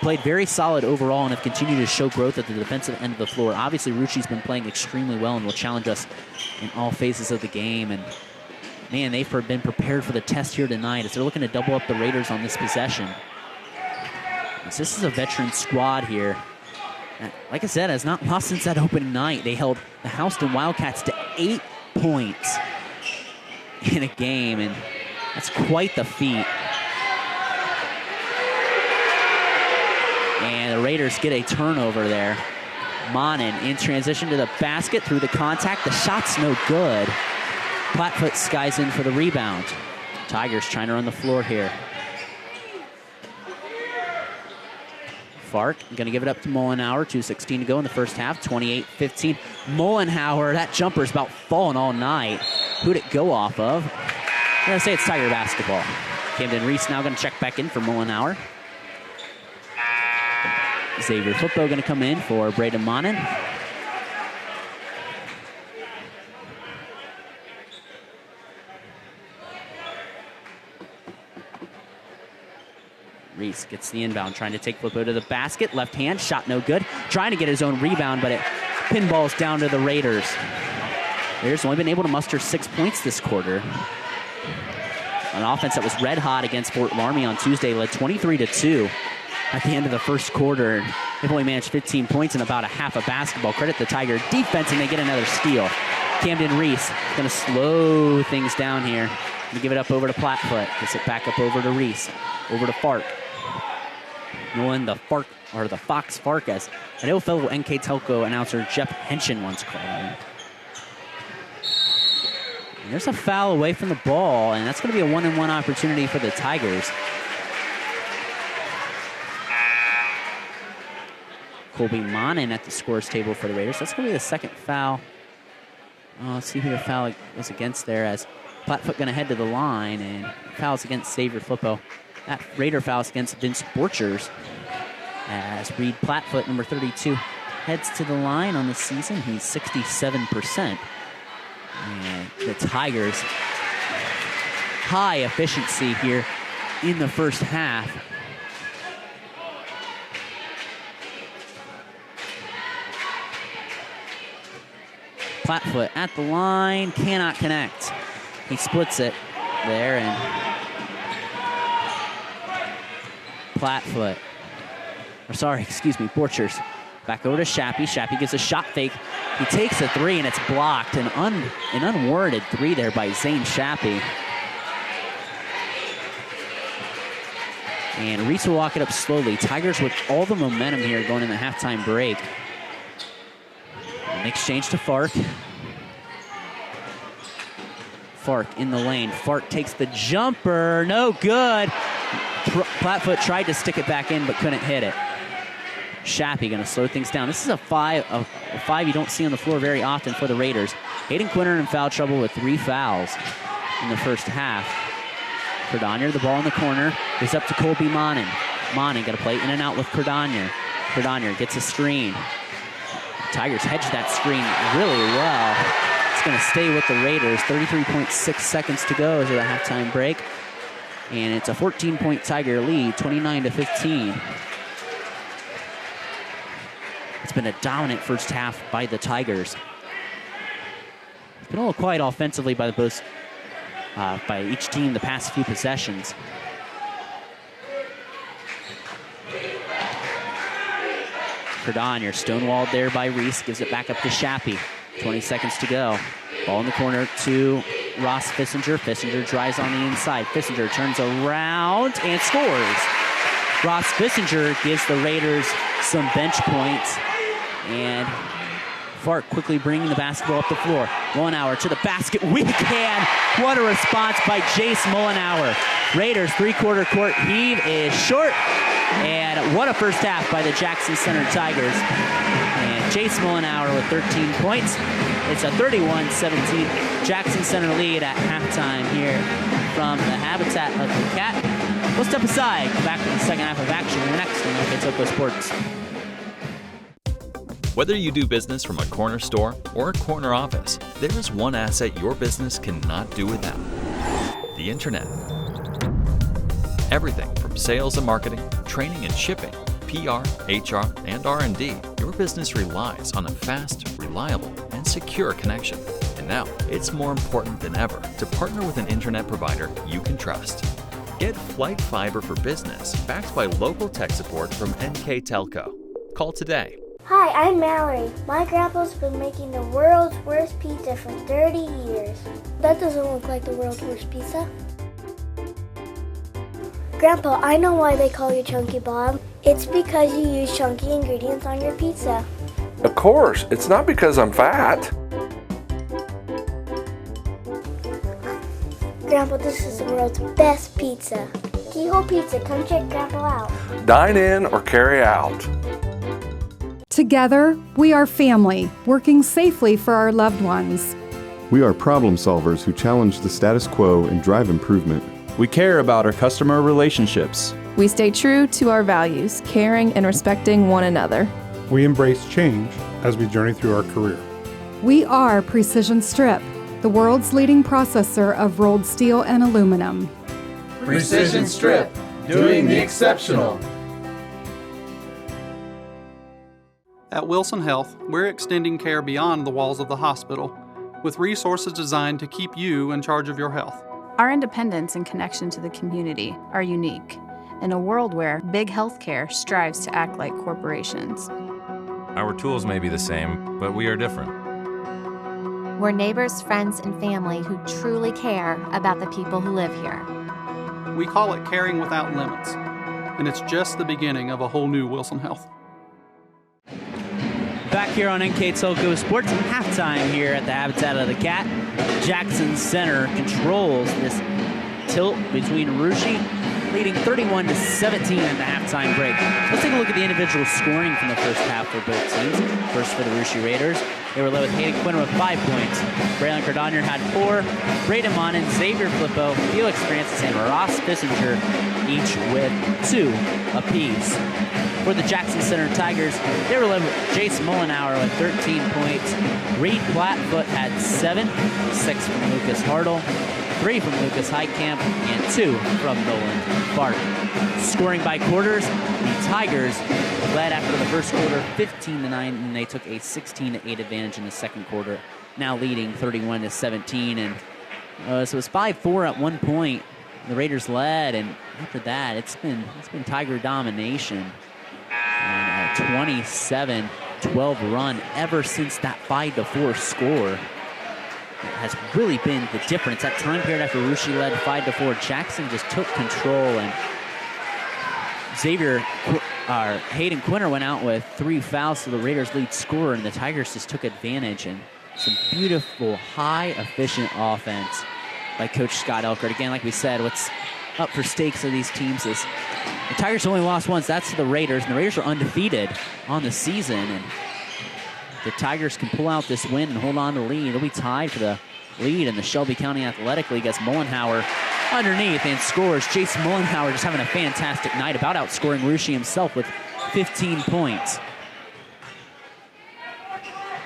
Speaker 1: played very solid overall and have continued to show growth at the defensive end of the floor. Obviously, Rucci's been playing extremely well and will challenge us in all phases of the game. And man, they've been prepared for the test here tonight as they're looking to double up the Raiders on this possession. So this is a veteran squad here. Like I said, has not lost since that opening night. They held the Houston Wildcats to 8 points in a game, and that's quite the feat. And the Raiders get a turnover there. Monin in transition to the basket through the contact. The shot's no good. Plattfoot skies in for the rebound. Tigers trying to run the floor here. Fark going to give it up to Mullenhauer. 2:16 to go in the first half. 28-15. Mullenhauer, that jumper's about fallen all night. Who'd it go off of? I'm going to say it's Tiger basketball. Camden Reese now going to check back in for Mullenhauer. Xavier Flippo going to come in for Braden Monin. Reese gets the inbound, trying to take Flippo to the basket. Left hand, shot no good. Trying to get his own rebound, but it pinballs down to the Raiders. Raiders only been able to muster 6 points this quarter. An offense that was red hot against Fort Laramie on Tuesday, led 23-2 at the end of the first quarter. They've only managed 15 points in about a half of basketball. Credit the Tiger defense, and they get another steal. Camden Reese going to slow things down here. Going to give it up over to Plattfoot. Gets it back up over to Reese. Over to Fark. Knowing the Fox Fark, as an old fellow NKTelco announcer Jeff Henshin once called him. And there's a foul away from the ball, and that's going to be a one-and-one opportunity for the Tigers. Colby Monin at the scores table for the Raiders. That's going to be the second foul. Let's see who the foul was against there, as Plattfoot going to head to the line, and fouls against Xavier Flippo. That Raider fouls against Vince Borchers, as Reed Plattfoot, number 32, heads to the line on the season. He's 67%. And the Tigers, high efficiency here in the first half. Plattfoot at the line, cannot connect. He splits it there, and Borchers. Back over to Shappy. Shappy gives a shot fake. He takes a three, and it's blocked. An unwarranted three there by Zane Shappy. And Reese will walk it up slowly. Tigers with all the momentum here going in the halftime break. An exchange to Fark. Fark in the lane. Fark takes the jumper. No good. Plattfoot tried to stick it back in, but couldn't hit it. Shappy going to slow things down. This is a five you don't see on the floor very often for the Raiders. Hayden Quinter in foul trouble with 3 fouls in the first half. Cordonier, the ball in the corner, is up to Colby Monin. Monin got to play in and out with Cordonier. Cordonier gets a screen. Tigers hedge that screen really well. It's going to stay with the Raiders. 33.6 seconds to go as of the halftime break. And it's a 14-point Tiger lead, 29-15. It's been a dominant first half by the Tigers. It's been a little quiet offensively by by each team the past few possessions. Cardon, stonewalled there by Reese, gives it back up to Shappy. 20 seconds to go. Ball in the corner to Ross Fissinger. Fissinger drives on the inside. Fissinger turns around and scores. Ross Fissinger gives the Raiders some bench points. And Fart quickly bringing the basketball up the floor. Mullenhour to the basket. We can. What a response by Jace Mullenhour. Raiders three-quarter court heave is short. And what a first half by the Jackson Center Tigers. And Jace Mullenhour with 13 points. It's a 31-17 Jackson Center lead at halftime here from the Habitat of the Cat. We'll step aside, back to the second half of action next on NKTelco Sports.
Speaker 20: Whether you do business from a corner store or a corner office, there is one asset your business cannot do without: the internet. Everything from sales and marketing, training and shipping, PR, HR, and R&D, your business relies on a fast, reliable, and secure connection. And now, it's more important than ever to partner with an internet provider you can trust. Get Flight Fiber for Business, backed by local tech support from NKTelco. Call today.
Speaker 2: Hi, I'm Mallory. My grandpa's been making the world's worst pizza for 30 years. That doesn't look like the world's worst pizza. Grandpa, I know why they call you Chunky Bob. It's because you use chunky ingredients on your pizza.
Speaker 3: Of course, it's not because I'm fat.
Speaker 2: Grandpa, this is the world's best pizza. Keyhole Pizza, come check Grandpa out.
Speaker 3: Dine in or carry out.
Speaker 4: Together, we are family, working safely for our loved ones.
Speaker 5: We are problem solvers who challenge the status quo and drive improvement.
Speaker 6: We care about our customer relationships.
Speaker 21: We stay true to our values, caring and respecting one another.
Speaker 8: We embrace change as we journey through our career.
Speaker 4: We are Precision Strip, the world's leading processor of rolled steel and aluminum.
Speaker 9: Precision Strip, doing the exceptional.
Speaker 10: At Wilson Health, we're extending care beyond the walls of the hospital, with resources designed to keep you in charge of your health.
Speaker 7: Our independence and connection to the community are unique in a world where big healthcare strives to act like corporations.
Speaker 11: Our tools may be the same, but we are different.
Speaker 12: We're neighbors, friends, and family who truly care about the people who live here.
Speaker 10: We call it caring without limits, and it's just the beginning of a whole new Wilson Health.
Speaker 1: Back here on NKTelco Sports, halftime here at the Habitat of the Cat. Jackson Center controls this tilt between Russia, leading 31-17 in the halftime break. Let's take a look at the individual scoring from the first half for both teams. First for the Russia Raiders, they were led with Hayden Quinter with 5 points. Braylon Cardonier had 4. Braden Monin, Xavier Flippo, Felix Francis, and Ross Fissinger each with 2 apiece. For the Jackson Center Tigers, they were led with Jace Mullenhour with 13 points. Reed Plattfoot had 7, 6 from Lucas Hartle, 3 from Lucas Heitkamp, and 2 from Nolan Bart. Scoring by quarters, the Tigers led after the first quarter 15-9, and they took a 16-8 advantage in the second quarter, now leading 31-17. And so it was 5-4 at one point. The Raiders led, and after that, it's been Tiger domination. And a 27-12 run ever since that 5-4 score has really been the difference. That time period after Russia led 5-4, Jackson just took control, and Hayden Quinter went out with 3 fouls to the Raiders' lead scorer, and the Tigers just took advantage. And some beautiful, high, efficient offense by Coach Scott Elkert. Again, like we said, what's up for stakes of these teams is the Tigers only lost once. That's to the Raiders, and the Raiders are undefeated on the season. And the Tigers can pull out this win and hold on to the lead. It'll be tied for the lead in the Shelby County Athletic League as Mullenhour underneath and scores. Jace Mullenhour just having a fantastic night, about outscoring Russia himself with 15 points.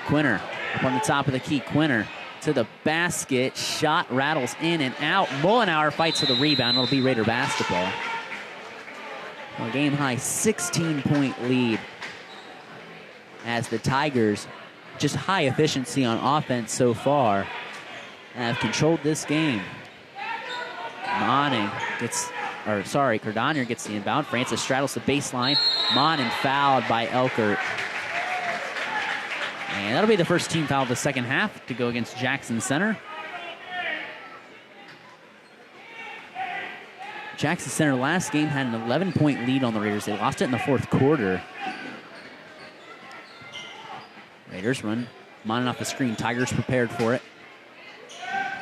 Speaker 1: Quinter up on the top of the key. Quinter to the basket. Shot rattles in and out. Mullenhour fights for the rebound. It'll be Raider basketball. A game high 16-point lead as the Tigers, just high efficiency on offense so far, have controlled this game. Cardonier gets the inbound. Francis straddles the baseline. Monin fouled by Elkert. And that'll be the first team foul of the second half to go against Jackson Center. Jackson Center last game had an 11-point lead on the Raiders. They lost it in the fourth quarter. Raiders run Monin off the screen. Tigers prepared for it.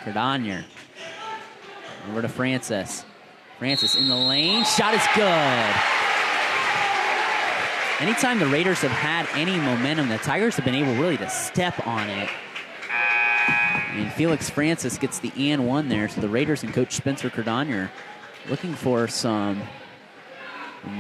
Speaker 1: Cardonier. Over to Francis. Francis in the lane. Shot is good. Anytime the Raiders have had any momentum, the Tigers have been able really to step on it. And Felix Francis gets the and one there. So the Raiders and Coach Spencer Cardonier looking for some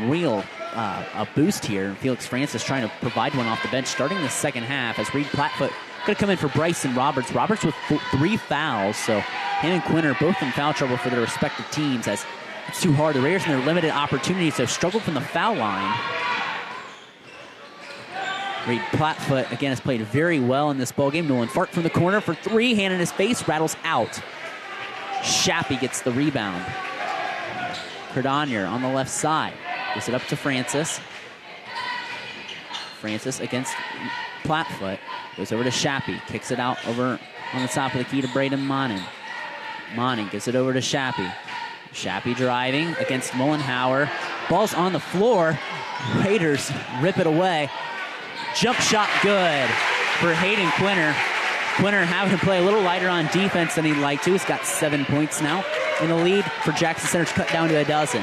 Speaker 1: real a boost here. Felix Francis trying to provide one off the bench starting the second half as Reed Plattfoot going to come in for Bryson Roberts. Roberts with 3 fouls, so him and Quinn are both in foul trouble for their respective teams as it's too hard. The Raiders in their limited opportunities have struggled from the foul line. Reed Plattfoot, again, has played very well in this ballgame. Nolan Fart from the corner for 3, hand in his face, rattles out. Shappy gets the rebound. Cardonier on the left side. Gives it up to Francis. Francis against Plattfoot. Goes over to Shappy. Kicks it out over on the top of the key to Braden Monin. Monin gives it over to Shappy. Shappy driving against Mullenhour. Ball's on the floor. Raiders rip it away. Jump shot good for Hayden Quinter. Quinter having to play a little lighter on defense than he'd like to. He's got 7 points now. In the lead for Jackson Center's cut down to 12.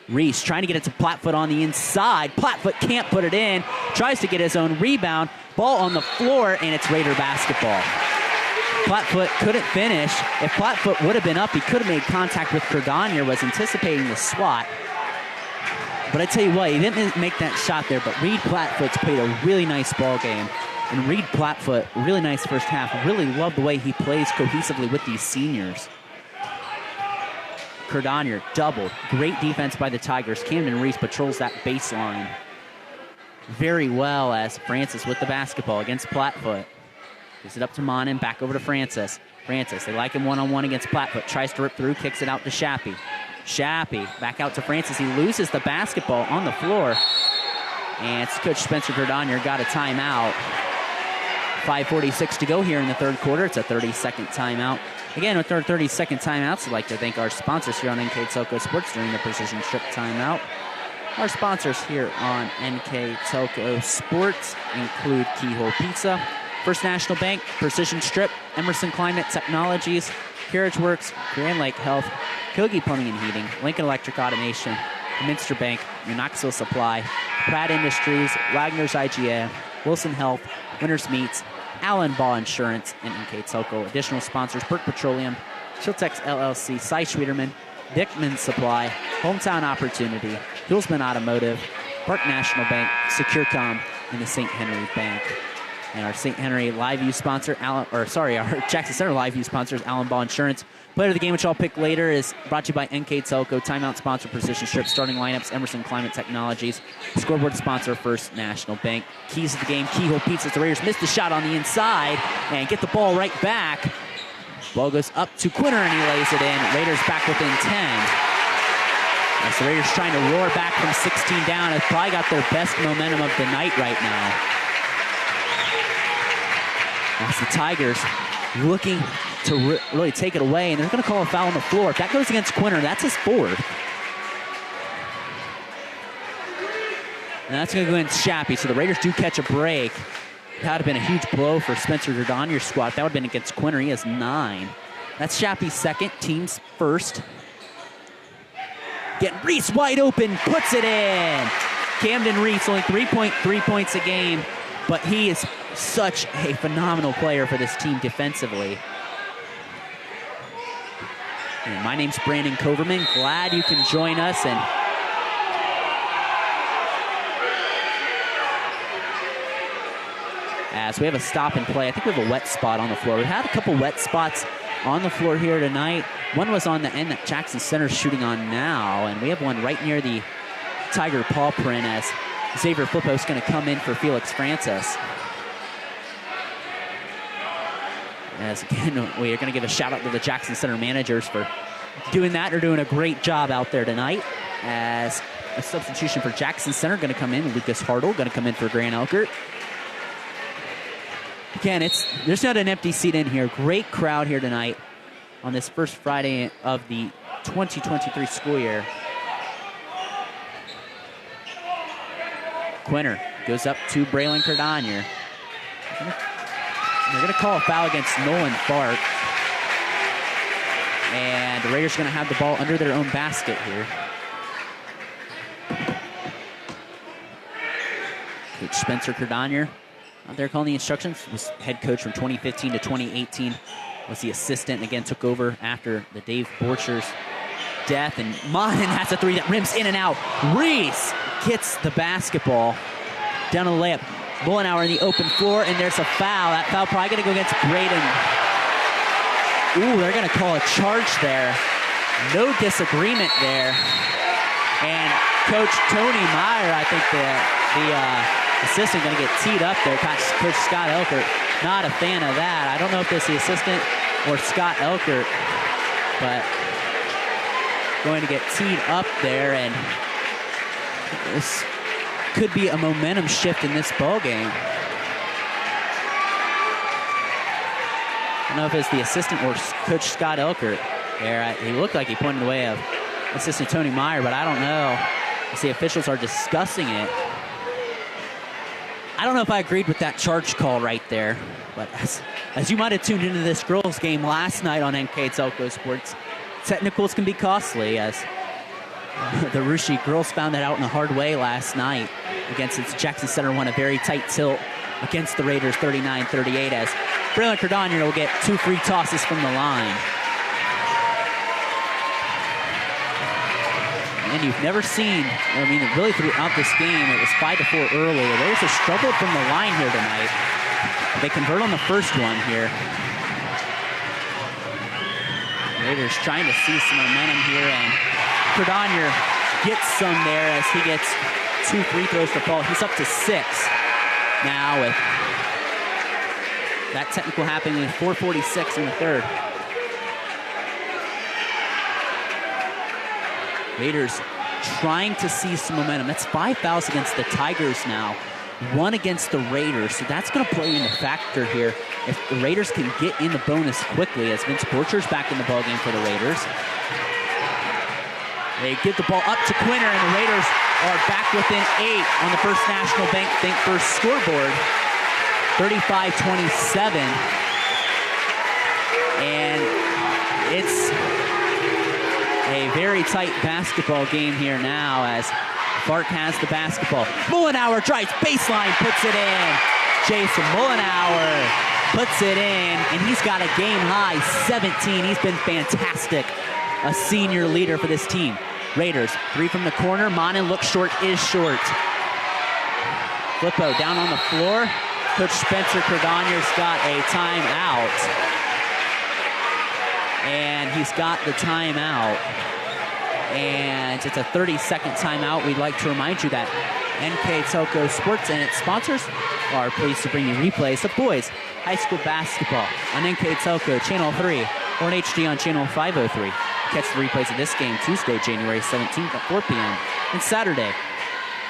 Speaker 1: Reese trying to get it to Plattfoot on the inside. Plattfoot can't put it in. Tries to get his own rebound. Ball on the floor, and it's Raider basketball. Plattfoot couldn't finish. If Plattfoot would have been up, he could have made contact with Cardonier, was anticipating the swat. But I tell you what, he didn't make that shot there, but Reed Plattfoot's played a really nice ball game. And Reed Plattfoot, really nice first half. Really love the way he plays cohesively with these seniors. Cardonier doubled. Great defense by the Tigers. Camden Reese patrols that baseline very well as Francis with the basketball against Plattfoot. Gives it up to Monin, back over to Francis. Francis, they like him one-on-one against Plattfoot. Tries to rip through, kicks it out to Shappy. Shappy back out to Francis. He loses the basketball on the floor. And Coach Spencer Cardonier got a timeout. 5:46 to go here in the third quarter. It's a 30-second timeout. Again, with our 30-second timeouts, I'd like to thank our sponsors here on NKTelco Sports during the Precision Strip timeout. Our sponsors here on NKTelco Sports include Keyhole Pizza, First National Bank, Precision Strip, Emerson Climate Technologies, Carriage Works, Grand Lake Health, Kogi Plumbing and Heating, Lincoln Electric Automation, Minster Bank, Knoxville Supply, Pratt Industries, Wagner's IGA, Wilson Health, Winners Meats, Allen Ball Insurance, and NKTelco. Additional sponsors: Burke Petroleum, Chiltex LLC, Cy Schwederman, Dickman Supply, Hometown Opportunity, Hillsman Automotive, Park National Bank, SecureCom, and the St. Henry Bank. And our St. Henry Live View sponsor, our Jackson Center Live View sponsors, Allen Ball Insurance. Player of the game, which I'll pick later, is brought to you by NKTelco. Timeout sponsor, Precision Strip. Starting lineups, Emerson Climate Technologies. Scoreboard sponsor, First National Bank. Keys of the game, Keyhole Pizza. The Raiders missed the shot on the inside and get the ball right back. Ball goes up to Quinter and he lays it in. Raiders back within 10. As the Raiders trying to roar back from 16 down. Have probably got their best momentum of the night right now. As the Tigers looking to really take it away, and they're going to call a foul on the floor. If that goes against Quinter, that's his fourth. And that's going to go against Shappy, so the Raiders do catch a break. That would have been a huge blow for Spencer Cardonier's squad. That would have been against Quinter. He has 9. That's Shappy's second, team's first. Getting Reese wide open, puts it in. Camden Reese, only 3 points a game, but he is such a phenomenal player for this team defensively. And my name's Brandon Coverman. Glad you can join us. And as we have a stop and play. I think we have a wet spot on the floor. We've had a couple wet spots on the floor here tonight. One was on the end that Jackson Center's shooting on now, and we have one right near the Tiger paw print as Xavier Flippo's going to come in for Felix Francis. As again, we are going to give a shout out to the Jackson Center managers for doing that. They're doing a great job out there tonight. As a substitution for Jackson Center going to come in, Lucas Hartle going to come in for Grand Elkhart. Again, there's not an empty seat in here. Great crowd here tonight on this first Friday of the 2023 school year. Quinter goes up to Braylon Cardonier. They're going to call a foul against Nolan Fart. And the Raiders are going to have the ball under their own basket here. Coach Spencer Cardonier out there calling the instructions. Was head coach from 2015 to 2018. Was the assistant, and again took over after the Dave Borchers death. And Monin has a three that rims in and out. Reese gets the basketball down to the layup. Mullenauer in the open floor, and there's a foul. That foul probably going to go against Braden. Ooh, they're going to call a charge there. No disagreement there. And Coach Tony Meyer, I think the assistant, going to get teed up there. Coach Scott Elkert, not a fan of that. I don't know if this is the assistant or Scott Elkert, but going to get teed up there, and this could be a momentum shift in this ball game. I don't know if it's the assistant or Coach Scott Elkert there. He looked like he pointed the way of assistant Tony Meyer, but I don't know. As the officials are discussing it. I don't know if I agreed with that charge call right there, but as you might have tuned into this girls game last night on NKTelco Sports, technicals can be costly, as the Russia girls found that out in a hard way last night against its Jackson Center won a very tight tilt against the Raiders 39-38, as Braylon Cardonier will get 2 free tosses from the line. And you've never seen, I mean, really throughout this game, it was 5-4 early. The Raiders have struggled from the line here tonight. They convert on the first one here. Raiders trying to see some momentum here, and Cardonier gets some there as he gets 2 free throws to fall. He's up to 6 now with that technical happening in 4:46 in the third. Raiders trying to see some momentum. That's 5 fouls against the Tigers now, 1 against the Raiders. So that's going to play into factor here if the Raiders can get in the bonus quickly, as Vince Borcher's back in the ballgame for the Raiders. They get the ball up to Quinter, and the Raiders are back within 8 on the First National Bank Think First scoreboard, 35-27. And it's a very tight basketball game here now, as Fart has the basketball. Mullenauer drives baseline, puts it in. Jason Mullenauer puts it in, and he's got a game-high 17. He's been fantastic, a senior leader for this team. Raiders, 3 from the corner. Monin looks short, is short. Flippo down on the floor. Coach Spencer Cardonier's got a timeout. And he's got the timeout. And it's a 30-second timeout. We'd like to remind you that NKTelco Sports and its sponsors are pleased to bring you replays of boys high school basketball on NKTelco Channel 3 or in HD on Channel 503. Catch the replays of this game Tuesday, January 17th at 4 p.m. and Saturday,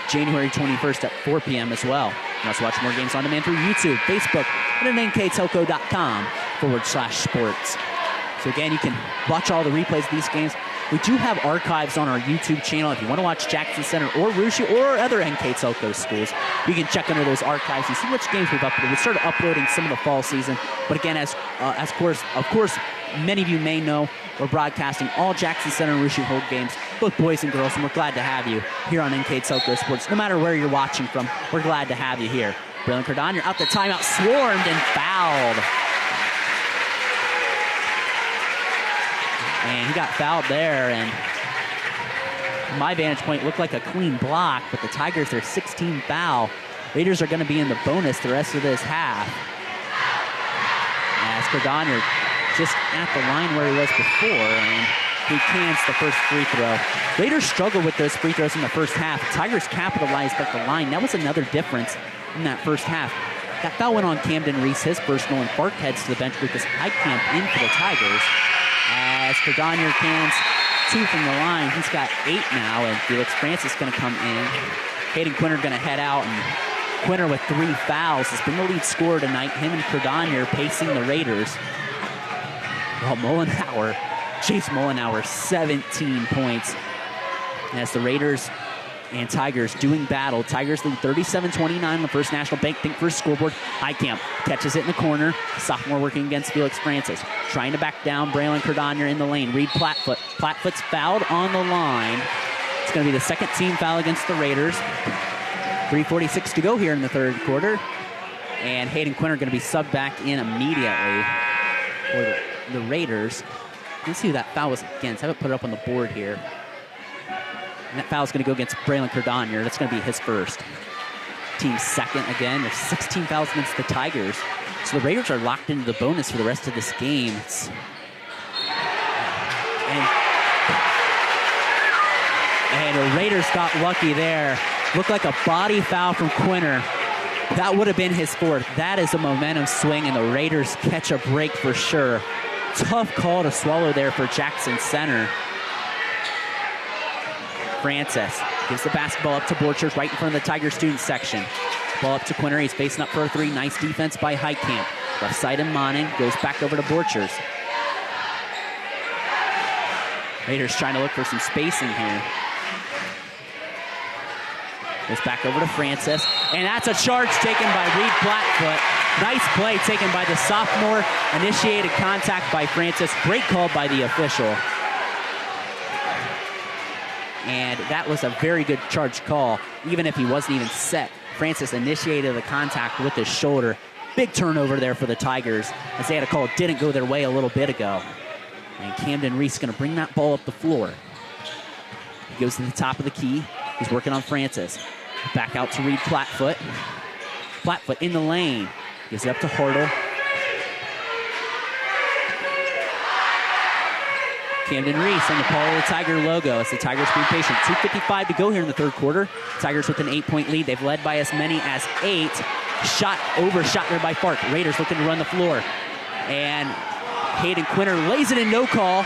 Speaker 1: January 21st at 4 p.m. as well. You can also watch more games on demand through YouTube, Facebook, and at nktelco.com/sports. So again, you can watch all the replays of these games. We do have archives on our YouTube channel. If you want to watch Jackson Center or Russia or other NKTelco schools, you can check under those archives and see which games we've uploaded. We started uploading some of the fall season, but again, of course, many of you may know, we're broadcasting all Jackson Center and Russia Hold games, both boys and girls, and we're glad to have you here on NKTelco Sports. No matter where you're watching from, we're glad to have you here. Braylon Cardonier out the timeout, swarmed and fouled. And he got fouled there, and from my vantage point, looked like a clean block, but the Tigers, their 16th foul Raiders are going to be in the bonus the rest of this half. As Cardonier just at the line where he was before, and he cans the first free throw. Raiders struggled with those free throws in the first half. Tigers capitalized at the line. That was another difference in that first half. That foul went on Camden Reese, his personal, and Fark heads to the bench because Heitkamp in for the Tigers. As Cardonier cans 2 from the line, he's got 8 now, and Felix Francis going to come in. Hayden Quinter going to head out, and Quinter with 3 fouls has been the lead scorer tonight. Him and Cardonier pacing the Raiders. While Chase Mullenhour, 17 points. As the Raiders and Tigers doing battle. Tigers lead 37-29 on the First National Bank Think First scoreboard. Heitkamp catches it in the corner. Sophomore working against Felix Francis. Trying to back down Braylon Cardonier in the lane. Reed Plattfoot. Plattfoot's fouled on the line. It's going to be the second team foul against the Raiders. 3:46 to go here in the third quarter. And Hayden Quinter going to be subbed back in immediately for the Raiders. Let's see who that foul was against. I haven't put it up on the board here. And that foul is going to go against Braylon Cardonier. That's going to be his first. Team's second again. There's 16 fouls against the Tigers. So the Raiders are locked into the bonus for the rest of this game. And the Raiders got lucky there. Looked like a body foul from Quinter. That would have been his fourth. That is a momentum swing, and the Raiders catch a break for sure. Tough call to swallow there for Jackson Center. Francis gives the basketball up to Borchers right in front of the Tiger student section. Ball up to Quinter. He's facing up for a 3. Nice defense by Heitkamp. Left side and Monning goes back over to Borchers. Raiders trying to look for some spacing here. Goes back over to Francis. And that's a charge taken by Reed Plattfoot. Nice play taken by the sophomore. Initiated contact by Francis. Great call by the official. And that was a very good charge call, even if he wasn't even set. Francis initiated the contact with his shoulder. Big turnover there for the Tigers, as they had a call that didn't go their way a little bit ago. And Camden Reese going to bring that ball up the floor. He goes to the top of the key. He's working on Francis. Back out to Reed Plattfoot. Plattfoot in the lane. Gives it up to Hartle. Camden Reese on the Paul of the Tiger logo as the Tigers being patient. 2:55 to go here in the third quarter. Tigers with an 8-point lead. They've led by as many as 8. Overshot there by Fark. Raiders looking to run the floor. And Hayden Quinter lays it in, no call.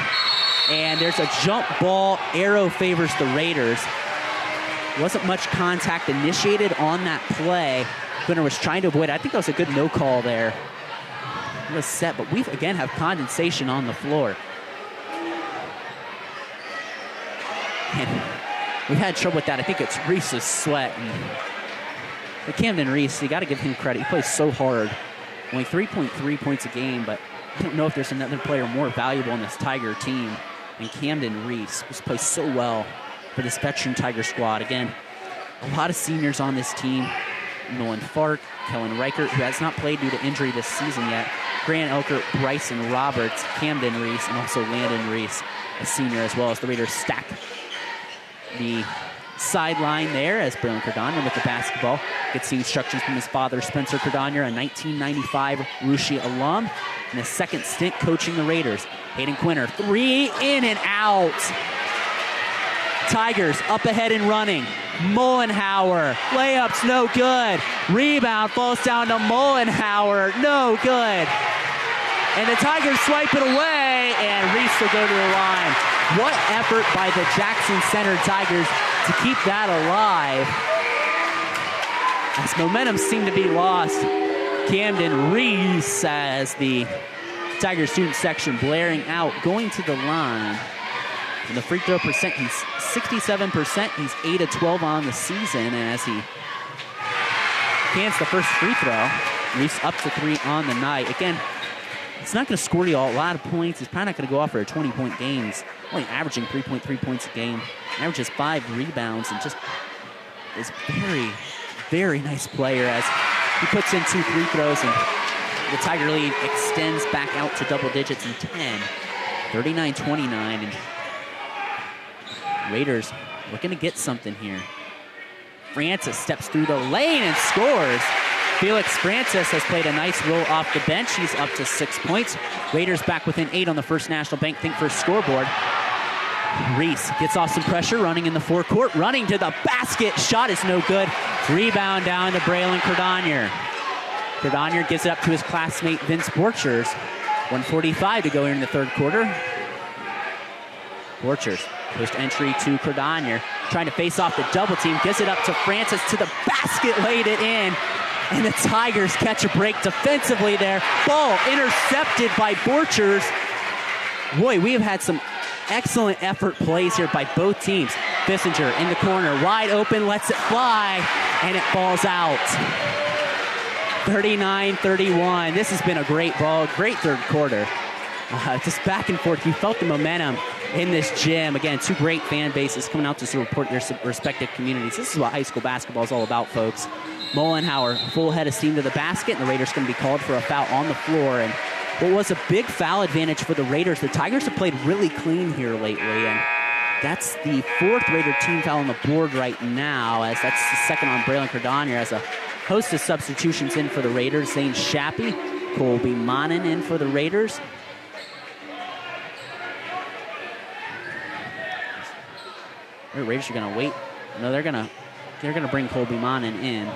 Speaker 1: And there's a jump ball. Arrow favors the Raiders. Wasn't much contact initiated on that play. Quinter was trying to avoid it. I think that was a good no call there. It was set, but we again have condensation on the floor. And we've had trouble with that. I think it's Reese's sweat. And Camden Reese, you got to give him credit. He plays so hard. Only 3.3 points a game, but I don't know if there's another player more valuable on this Tiger team than Camden Reese. Just plays so well for this veteran Tiger squad. Again, a lot of seniors on this team. Nolan Fark, Kellen Reichert, who has not played due to injury this season yet. Grant Elkert, Bryson Roberts, Camden Reese, and also Landon Reese, a senior as well, as the Raiders stack the sideline there as Braylon Cardonier with the basketball gets the instructions from his father, Spencer Cardonier, a 1995 Russia alum, and a second stint coaching the Raiders. Hayden Quinter, 3 in and out. Tigers up ahead and running. Mullenhour, layup's no good. Rebound falls down to Mullenhour, no good. And the Tigers swipe it away, and Reese will go to the line. What effort by the Jackson Center Tigers to keep that alive. As momentum seemed to be lost, Camden Reese, as the Tigers student section blaring out, going to the line. And the free throw percent, he's 67%. He's 8 of 12 on the season as he cans the first free throw. Reese up to 3 on the night. Again, it's not going to score you a lot of points. He's probably not going to go off for a 20-point game. He's only averaging 3.3 points a game. Averages 5 rebounds and just is very, very nice player as he puts in 2 free throws, and the Tiger lead extends back out to double digits in 10. 39-29, and Raiders looking to get something here. Francis steps through the lane and scores. Felix Francis has played a nice role off the bench. He's up to 6 points. Raiders back within 8 on the First National Bank Think First scoreboard. Reese gets off some pressure, running in the forecourt, running to the basket. Shot is no good. Rebound down to Braylon Cordonier. Cordonier gives it up to his classmate Vince Borchers. 1:45 to go here in the third quarter. Borchers, post entry to Cordonier, trying to face off the double team, gives it up to Francis to the basket, laid it in. And the Tigers catch a break defensively there. Ball intercepted by Borchers. Boy, we have had some excellent effort plays here by both teams. Bissinger in the corner, wide open, lets it fly, and it falls out. 39-31. This has been a great ball, great third quarter. Just back and forth. You felt the momentum in this gym. Again, two great fan bases coming out to support their respective communities. This is what high school basketball is all about, folks. Mollenhauer, full head of steam to the basket, and the Raiders going to be called for a foul on the floor. And what was a big foul advantage for the Raiders, the Tigers have played really clean here lately, and that's the fourth Raider team foul on the board right now, as that's the second on Braylon Cordonier, as a host of substitutions in for the Raiders. Zane Shappy, Colby Monin in for the Raiders. The Raiders are going to wait. No, they're going to bring Colby Monin in.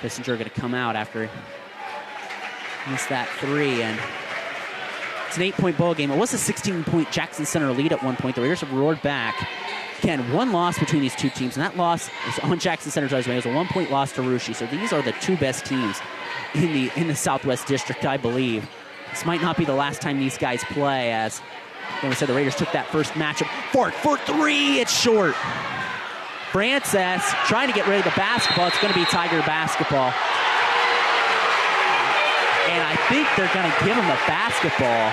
Speaker 1: Bissinger going to come out after missed that three, and it's an 8-point ball game. It was a 16-point Jackson Center lead at one point. The Raiders have roared back. Again, one loss between these two teams, and that loss is on Jackson Center's resume. It was a 1-point loss to Russia. So these are the two best teams in the Southwest District, I believe. This might not be the last time these guys play, as we said, the Raiders took that first matchup. For three, it's short. Francis trying to get rid of the basketball. It's going to be Tiger basketball. And I think they're going to give him a basketball.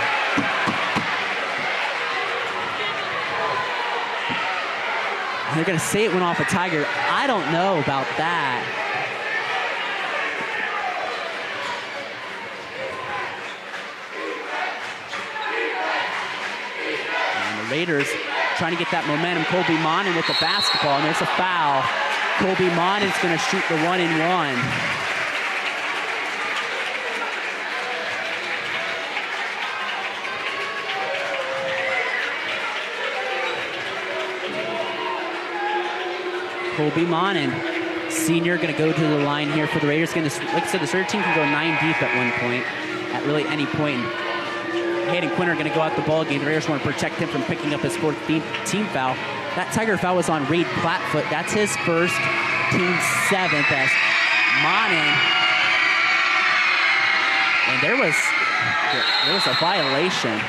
Speaker 1: And they're going to say it went off a Tiger. I don't know about that. And the Raiders trying to get that momentum. Colby Monin with the basketball, and there's a foul. Colby Monin's going to shoot the 1-and-1. Colby Monin, senior, going to go to the line here for the Raiders. Like I said, this Raider team can go 9 deep at one point, at really any point. Hayden Quinn are going to go out the ball game. The Raiders want to protect him from picking up his fourth team foul. That Tiger foul was on Reed Plattfoot. That's his first, team seventh, as Monin. And there was a violation.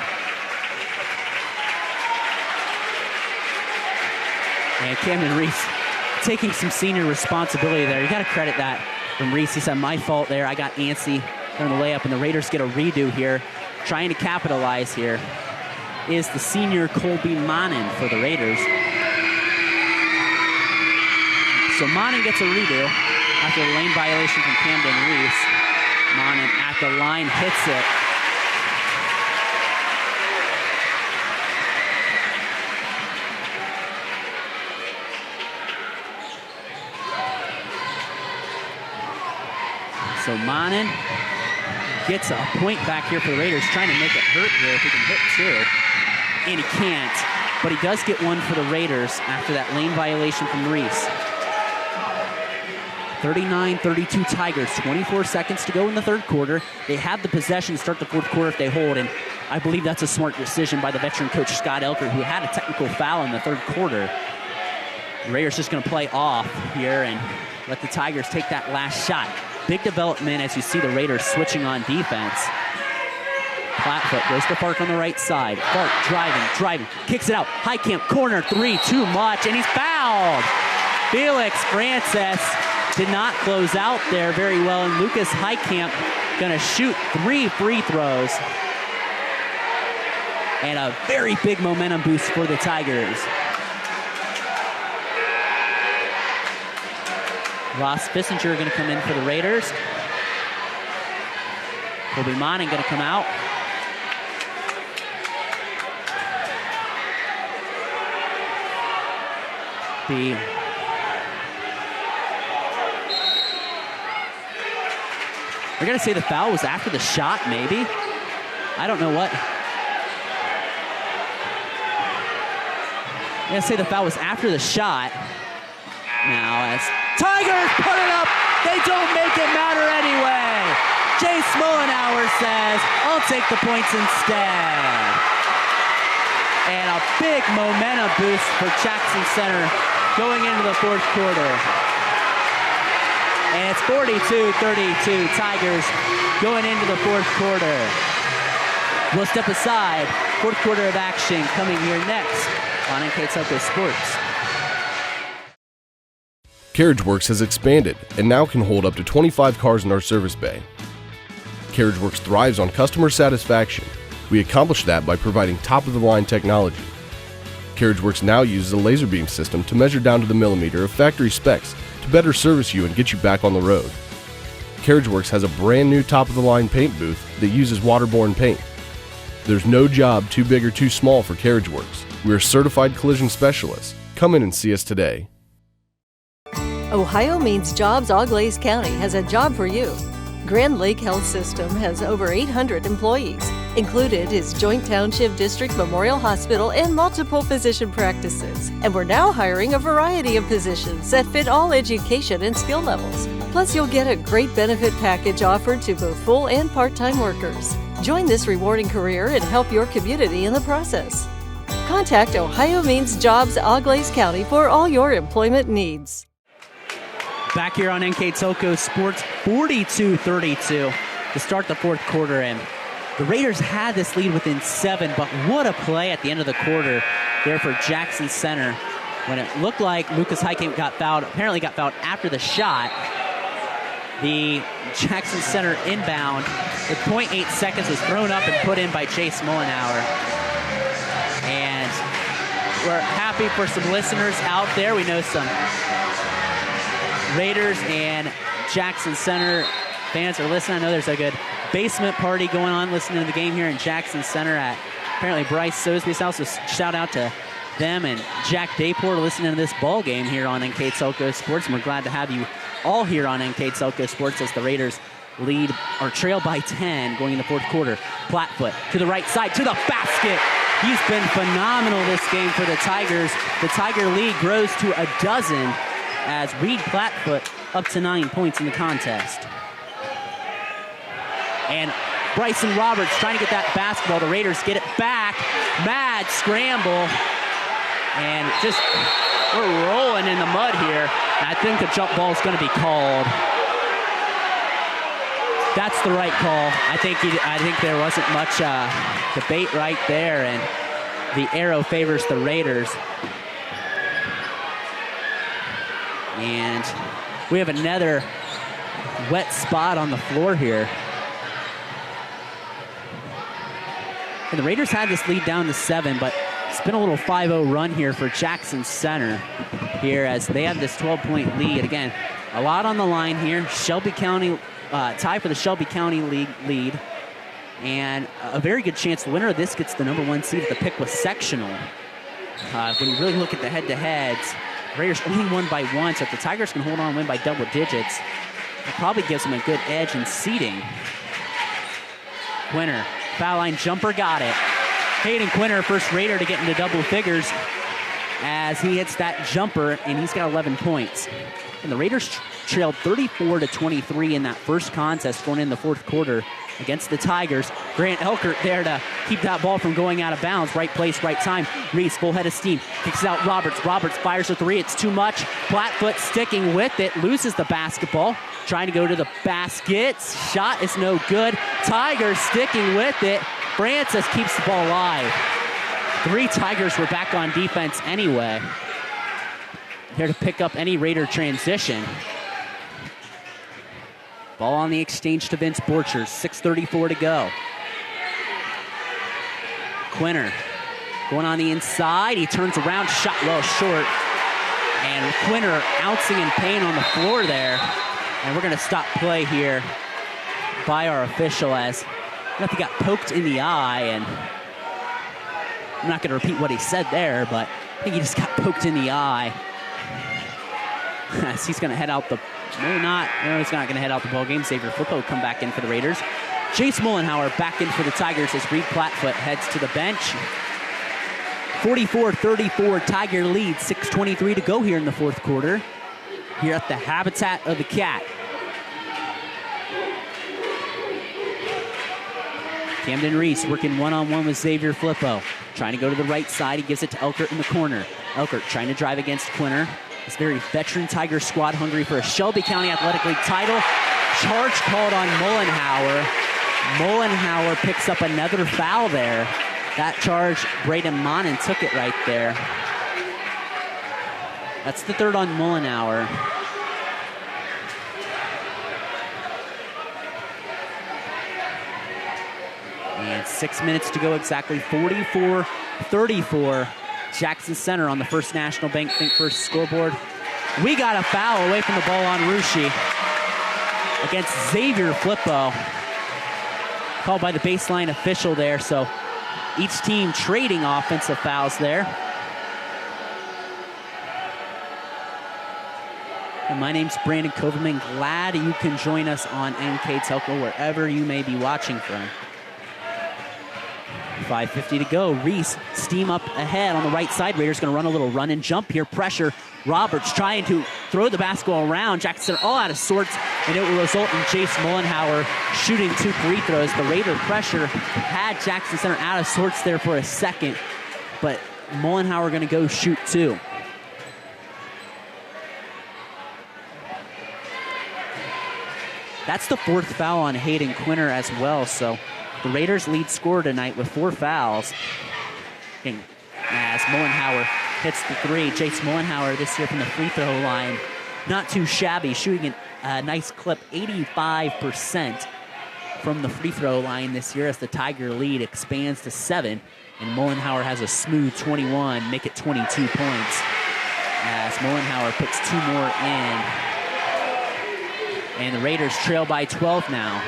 Speaker 1: And Camden Reese taking some senior responsibility there. You got to credit that from Reese. He said, my fault there. I got antsy on the layup, and the Raiders get a redo here. Trying to capitalize here is the senior Colby Monin for the Raiders. So Monin gets a redo after the lane violation from Camden Reese. Monin at the line, hits it. So Monin gets a point back here for the Raiders, trying to make it hurt here if he can hit two. And he can't, but he does get one for the Raiders after that lane violation from Reese. 39-32 Tigers, 24 seconds to go in the third quarter. They have the possession to start the fourth quarter if they hold, and I believe that's a smart decision by the veteran coach Scott Elker, who had a technical foul in the third quarter. The Raiders just going to play off here and let the Tigers take that last shot. Big development as you see the Raiders switching on defense. Plattfoot goes to Fark on the right side. Fark driving, kicks it out. Highcamp corner three, too much, and he's fouled. Felix Francis did not close out there very well, and Lucas Highcamp gonna shoot 3 free throws. And a very big momentum boost for the Tigers. Ross Bissinger going to come in for the Raiders. Colby Monin going to come out. We're going to say the foul was after the shot, maybe. I don't know what. I'm going to say the foul was after the shot. Now as Tigers put it up, they don't make it matter anyway. Chase Mullenhour says, I'll take the points instead. And a big momentum boost for Jackson Center going into the fourth quarter. And it's 42-32 Tigers going into the fourth quarter. We'll step aside. Fourth quarter of action coming here next on NKTelco Sports.
Speaker 13: CarriageWorks has expanded and now can hold up to 25 cars in our service bay. CarriageWorks thrives on customer satisfaction. We accomplish that by providing top-of-the-line technology. CarriageWorks now uses a laser beam system to measure down to the millimeter of factory specs to better service you and get you back on the road. CarriageWorks has a brand new top-of-the-line paint booth that uses waterborne paint. There's no job too big or too small for CarriageWorks. We're certified collision specialists. Come in and see us today.
Speaker 14: Ohio Means Jobs Auglaize County has a job for you. Grand Lake Health System has over 800 employees. Included is Joint Township District Memorial Hospital and multiple physician practices. And we're now hiring a variety of positions that fit all education and skill levels. Plus, you'll get a great benefit package offered to both full and part-time workers. Join this rewarding career and help your community in the process. Contact Ohio Means Jobs Auglaize County for all your employment needs.
Speaker 1: Back here on NKTelco Sports, 42-32 to start the fourth quarter. And the Raiders had this lead within 7, but what a play at the end of the quarter there for Jackson Center when it looked like Lucas Heikamp apparently got fouled after the shot. The Jackson Center inbound with 0.8 seconds was thrown up and put in by Chase Mullenhour. And we're happy for some listeners out there. We know some Raiders and Jackson Center fans are listening. I know there's a good basement party going on listening to the game here in Jackson Center at apparently Bryce Sosby's house. So shout out to them and Jack Dayport listening to this ball game here on NKTelco Sports. And we're glad to have you all here on NKTelco Sports as the Raiders lead or trail by 10 going into the fourth quarter. Plattfoot to the right side, to the basket. He's been phenomenal this game for the Tigers. The Tiger lead grows to 12 as Reed Plattfoot up to 9 points in the contest. And Bryson Roberts trying to get that basketball. The Raiders get it back. Mad scramble. And just, we're rolling in the mud here. I think the jump ball is going to be called. That's the right call. I think there wasn't much debate right there, and the arrow favors the Raiders. And we have another wet spot on the floor here. And the Raiders had this lead down to 7, but it's been a little 5-0 run here for Jackson Center here as they have this 12-point lead. Again, a lot on the line here. Shelby County, tie for the Shelby County League lead. And a very good chance the winner of this gets the #1 seed at the Piqua Sectional. When you really look at the head-to-heads, Raiders only won by 1, so if the Tigers can hold on and win by double digits, it probably gives them a good edge in seeding. Quinter, foul line jumper, got it. Hayden Quinter, first Raider to get into double figures as he hits that jumper, and he's got 11 points. And the Raiders trailed 34-23 in that first contest going in the fourth quarter against the Tigers. Grant Elkert there to keep that ball from going out of bounds. Right place, right time. Reese, full head of steam. Kicks it out Roberts. Roberts fires a 3. It's too much. Plattfoot sticking with it. Loses the basketball. Trying to go to the basket. Shot is no good. Tigers sticking with it. Francis keeps the ball alive. 3 Tigers were back on defense anyway. Here to pick up any Raider transition. Ball on the exchange to Vince Borchers. 6:34 to go. Quinter going on the inside. He turns around, shot well short. And Quinter ouncing in pain on the floor there. And we're going to stop play here by our official as he got poked in the eye. And I'm not going to repeat what he said there, but I think he just got poked in the eye. As he's going to head out the Maybe not. No, he's not going to head out the ball game. Xavier Flippo come back in for the Raiders. Chase Mullenhauer back in for the Tigers as Reed Plattfoot heads to the bench. 44-34, Tiger lead. 6:23 to go here in the fourth quarter. Here at the Habitat of the Cat. Camden Reese working one-on-one with Xavier Flippo. Trying to go to the right side. He gives it to Elkert in the corner. Elkert trying to drive against Quinter. This very veteran Tiger squad hungry for a Shelby County Athletic League title. Charge called on Mullenhauer. Mullenhauer picks up another foul there. That charge, Braden Monin took it right there. That's the third on Mullenhauer. And 6 minutes to go exactly. 44-34. Jackson Center on the First National Bank Think First scoreboard. We got a foul away from the ball on Rushi against Xavier Flippo. Called by the baseline official there, so each team trading offensive fouls there. And my name's Brandon Koverman. Glad you can join us on NKTelco wherever you may be watching from. 5:50 to go. Reese steam up ahead on the right side. Raiders going to run a little run and jump here. Pressure. Roberts trying to throw the basketball around. Jackson all out of sorts, and it will result in Jace Mullenhauer shooting 2 free throws. The Raider pressure had Jackson Center out of sorts there for a second, but Mullenhauer going to go shoot 2. That's the 4th foul on Hayden Quinter as well, so the Raiders lead scorer tonight with 4 fouls. And as Mullenhauer hits the 3, Jace Mullenhauer this year from the free throw line, not too shabby, shooting a nice clip, 85% from the free throw line this year as the Tiger lead expands to 7, and Mullenhauer has a smooth 21, make it 22 points. As Mullenhauer puts 2 more in, and the Raiders trail by 12 now.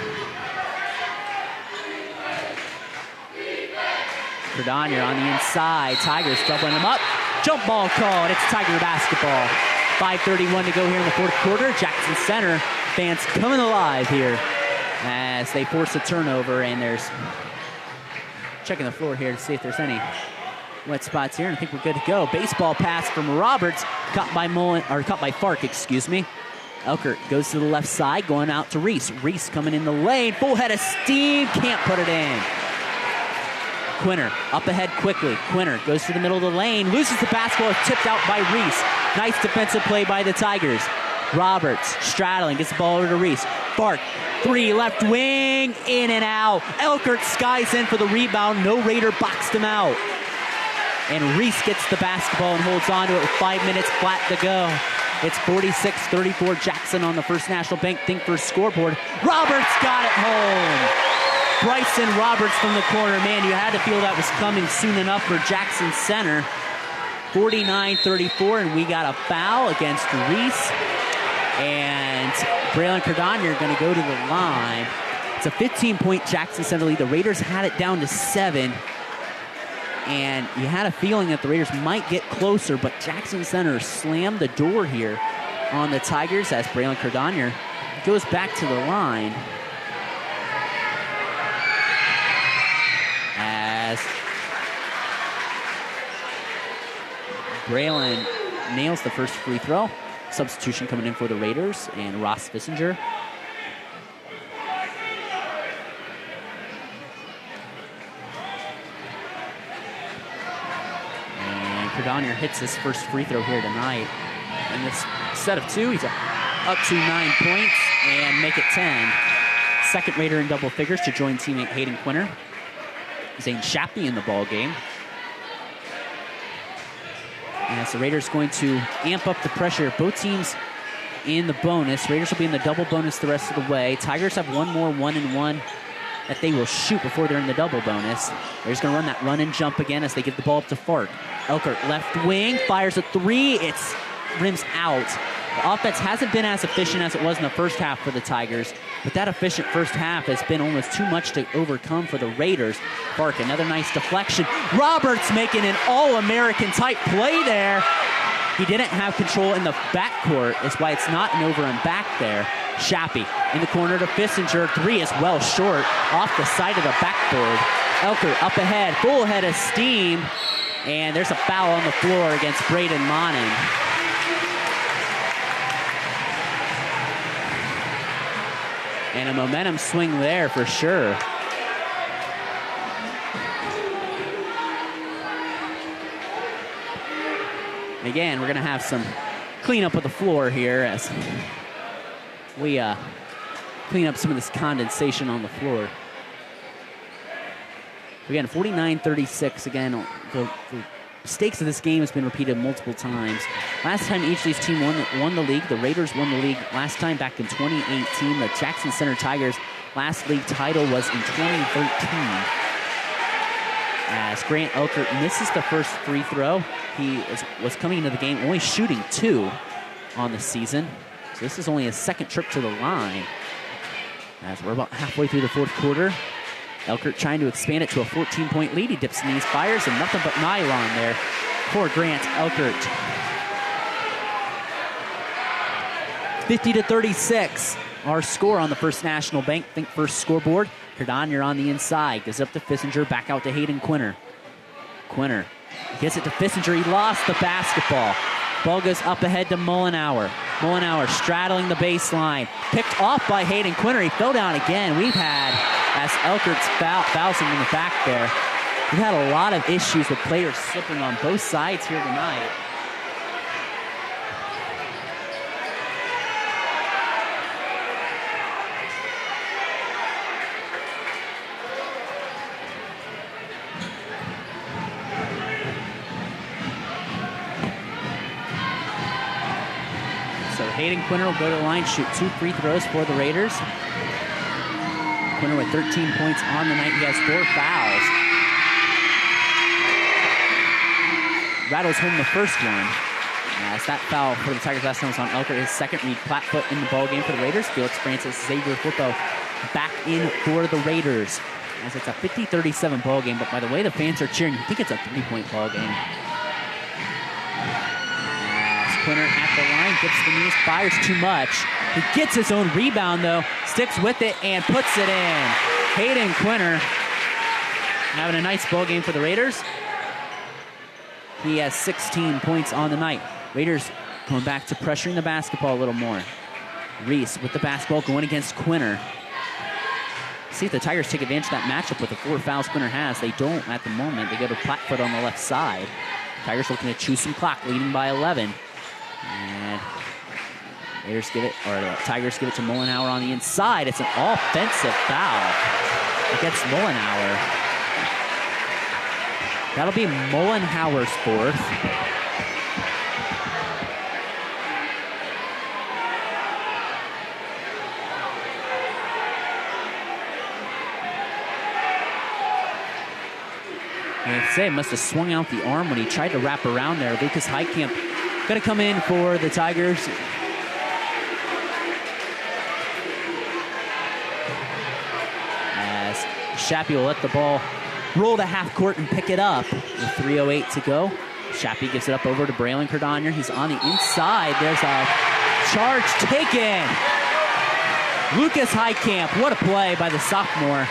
Speaker 1: Cardonier on the inside. Tigers doubling him up. Jump ball called. It's Tiger basketball. 5:31 to go here in the fourth quarter. Jackson Center fans coming alive here as they force a turnover, and there's checking the floor here to see if there's any wet spots here, and I think we're good to go. Baseball pass from Roberts, caught by Fark, excuse me. Elkert goes to the left side, going out to Reese. Reese coming in the lane, full head of steam, can't put it in. Quinter up ahead quickly. Quinter goes to the middle of the lane, loses the basketball, tipped out by Reese. Nice defensive play by the Tigers. Roberts straddling, gets the ball over to Reese. Fark, 3, left wing, in and out. Elkert skies in for the rebound. No Raider boxed him out. And Reese gets the basketball and holds on to it with 5 minutes flat to go. It's 46-34 Jackson on the First National Bank Think First scoreboard. Roberts got it home. Bryson Roberts from the corner. Man, you had to feel that was coming soon enough for Jackson Center. 49-34, and we got a foul against Reese. And Braylon Cardonier going to go to the line. It's a 15-point Jackson Center lead. The Raiders had it down to 7. And you had a feeling that the Raiders might get closer, but Jackson Center slammed the door here on the Tigers as Braylon Cardonier goes back to the line. As Braylon nails the first free throw. Substitution coming in for the Raiders, and Ross Fissinger. And Cardonier hits his first free throw here tonight. In this set of 2, he's up to 9 points and make it 10. Second Raider in double figures to join teammate Hayden Quinter. Zane Shappy in the ball game. And as the Raiders going to amp up the pressure. Both teams in the bonus. Raiders will be in the double bonus the rest of the way. Tigers have one more 1-and-1 that they will shoot before they're in the double bonus. Raiders going to run that run and jump again as they give the ball up to Fark. Elkert left wing, fires a 3. It's rims out. The offense hasn't been as efficient as it was in the first half for the Tigers, but that efficient first half has been almost too much to overcome for the Raiders. Fark, another nice deflection. Roberts making an All-American type play there. He didn't have control in the backcourt. That's why it's not an over and back there. Shappy in the corner to Fissinger. 3 is well short off the side of the backboard. Elkert up ahead, full head of steam. And there's a foul on the floor against Braden Monning. And a momentum swing there for sure. Again, we're going to have some cleanup of the floor here as we clean up some of this condensation on the floor. Again, 49-36. Again, the stakes of this game has been repeated multiple times. Last time each of these teams won the league, the Raiders won the league last time back in 2018. The Jackson Center Tigers' last league title was in 2013. As Grant Elkert misses the first free throw, he was coming into the game only shooting 2 on the season. So this is only his second trip to the line. As we're about halfway through the fourth quarter, Elkert trying to expand it to a 14-point lead. He dips knees, fires, and nothing but nylon there for Grant Elkert. 50-36, our score on the First National Bank Think First scoreboard. Cardonier on the inside, gives it up to Fissinger, back out to Hayden Quinter. Quinter gets it to Fissinger, he lost the basketball. Ball goes up ahead to Mullenauer. Mullenauer straddling the baseline, picked off by Hayden Quinter. He fell down again. We've had, as Elkert's fouls him in the back there, we've had a lot of issues with players slipping on both sides here tonight. Hayden Quinter will go to the line, shoot 2 free throws for the Raiders. Quinter with 13 points on the night. He has 4 fouls. Rattles home the first one. As that foul for the Tigers last time was on Elkert, his second. Reed Plattfoot in the ballgame for the Raiders. Felix Francis, Xavier Flippo back in for the Raiders. As it's a 50-37 ballgame, but by the way the fans are cheering, you think it's a 3-point ballgame. Quinter at the line, gets the knees, fires too much. He gets his own rebound though, sticks with it and puts it in. Hayden Quinter having a nice ball game for the Raiders. He has 16 points on the night. Raiders going back to pressuring the basketball a little more. Reese with the basketball going against Quinter. See if the Tigers take advantage of that matchup with the 4 fouls Quinter has. They don't at the moment. They go to Plattfoot on the left side. Tigers looking to chew some clock, leading by 11. And Raiders give it, or the Tigers give it to Mullenauer on the inside. It's an offensive foul against Mullenauer. That'll be Mullenauer's 4th. And I'd say must have swung out the arm when he tried to wrap around there. Lucas Heitkamp going to come in for the Tigers. As Shappy will let the ball roll to half court and pick it up with 3:08 to go. Shappy gives it up over to Braylon Cardonier. He's on the inside. There's a charge taken. Lucas Heitkamp, what a play by the sophomore.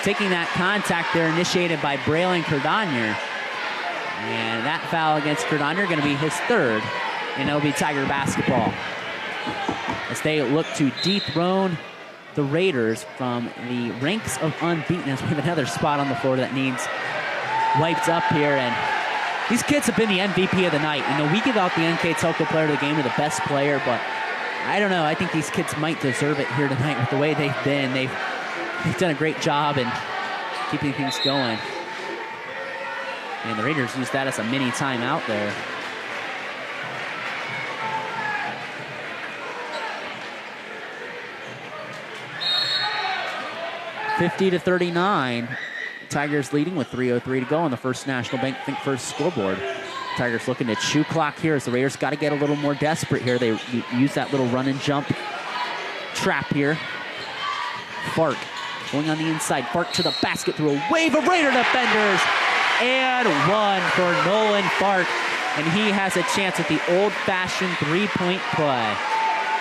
Speaker 1: Taking that contact there initiated by Braylon Cardonier. And that foul against Cardonier going to be his 3rd, and it'll be Tiger basketball as they look to dethrone the Raiders from the ranks of unbeaten. As we have another spot on the floor that needs wiped up here, and these kids have been the MVP of the night. You know, we give out the NKTelco player of the game to the best player, but I don't know. I think these kids might deserve it here tonight with the way they've been. They've done a great job in keeping things going. And the Raiders used that as a mini timeout there. (50-39). Tigers leading with 3:03 to go on the First National Bank Think First scoreboard. Tigers looking to chew clock here as the Raiders got to get a little more desperate here. They use that little run and jump trap here. Fark going on the inside. Fark to the basket through a wave of Raider defenders. And 1 for Nolan Fark. and he has a chance at the old-fashioned three-point play.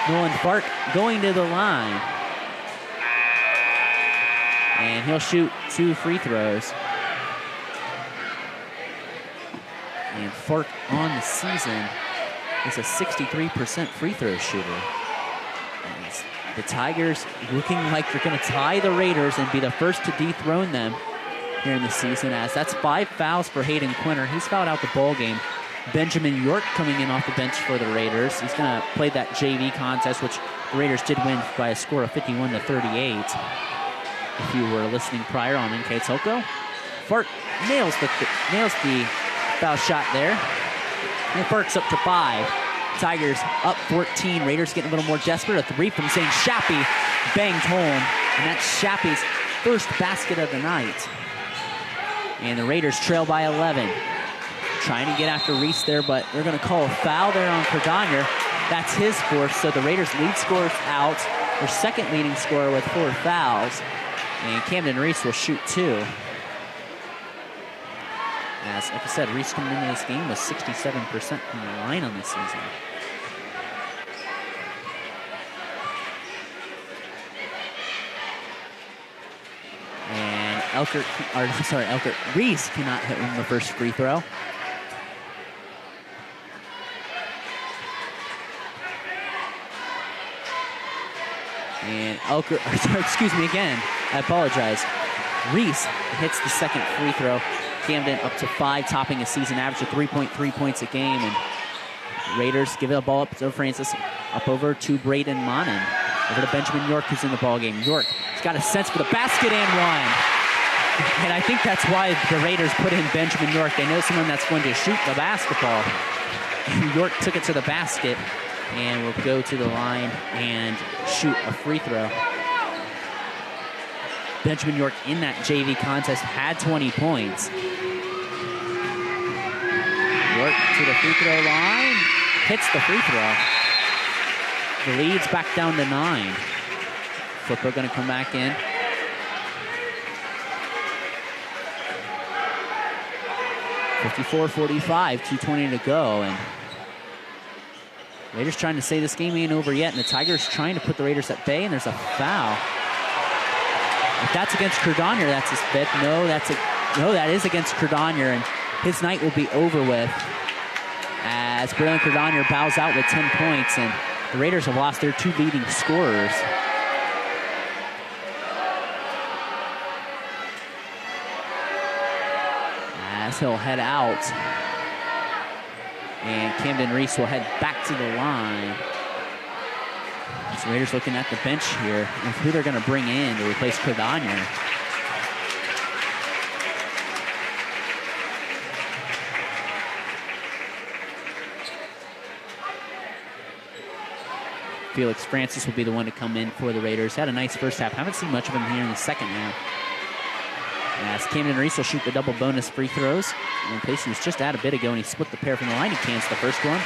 Speaker 1: Nolan Fark going to the line. And he'll shoot 2 free throws. And Fark on the season is a 63% free throw shooter. And the Tigers looking like they're going to tie the Raiders and be the first to dethrone them here in the season, as that's 5 fouls for Hayden Quinter. He's fouled out the ball game. Benjamin York coming in off the bench for the Raiders. He's going to play that JV contest, which the Raiders did win by a score of 51-38. If you were listening prior on NKTelco, Fark nails the foul shot there. And Fark's up to 5. Tigers up 14. Raiders getting a little more desperate. A 3 from St. Shappy banged home, and that's Shappy's first basket of the night. And the Raiders trail by 11. Trying to get after Reese there, but they're going to call a foul there on Cordonier. That's his fourth, so the Raiders lead scorers out. Their second leading scorer with 4 fouls. And Camden Reese will shoot 2. As, like I said, Reese coming into this game was 67% from the line on this season. And Reese cannot hit him the first free throw. And excuse me again, I apologize. Reese hits the second free throw. Camden up to 5, topping a season average of 3.3 points a game. And Raiders give the ball up to Francis, up over to Braden Monin. Over to Benjamin York, who's in the ball game. York has got a sense for the basket and one. And I think that's why the Raiders put in Benjamin York. They know someone that's going to shoot the basketball. And York took it to the basket and will go to the line and shoot a free throw. Benjamin York in that JV contest had 20 points. York to the free throw line, hits the free throw. The lead's back down to 9. Flipper going to come back in. (54-45), 2:20 to go, and Raiders trying to say this game ain't over yet, and the Tigers trying to put the Raiders at bay, and there's a foul. If that's against Cordonier, that's his 5th. No, that is against Cordonier, and his night will be over with as Braylon Cordonier bows out with 10 points, and the Raiders have lost their 2 leading scorers. As he'll head out, and Camden Reese will head back to the line. So Raiders looking at the bench here and who they're going to bring in to replace Cordonier. Felix Francis will be the one to come in for the Raiders. Had a nice first half. Haven't seen much of him here in the second half. As Camden Reese will shoot the double bonus free throws. And Pacey was just out a bit ago, and he split the pair from the line. He cans the first one.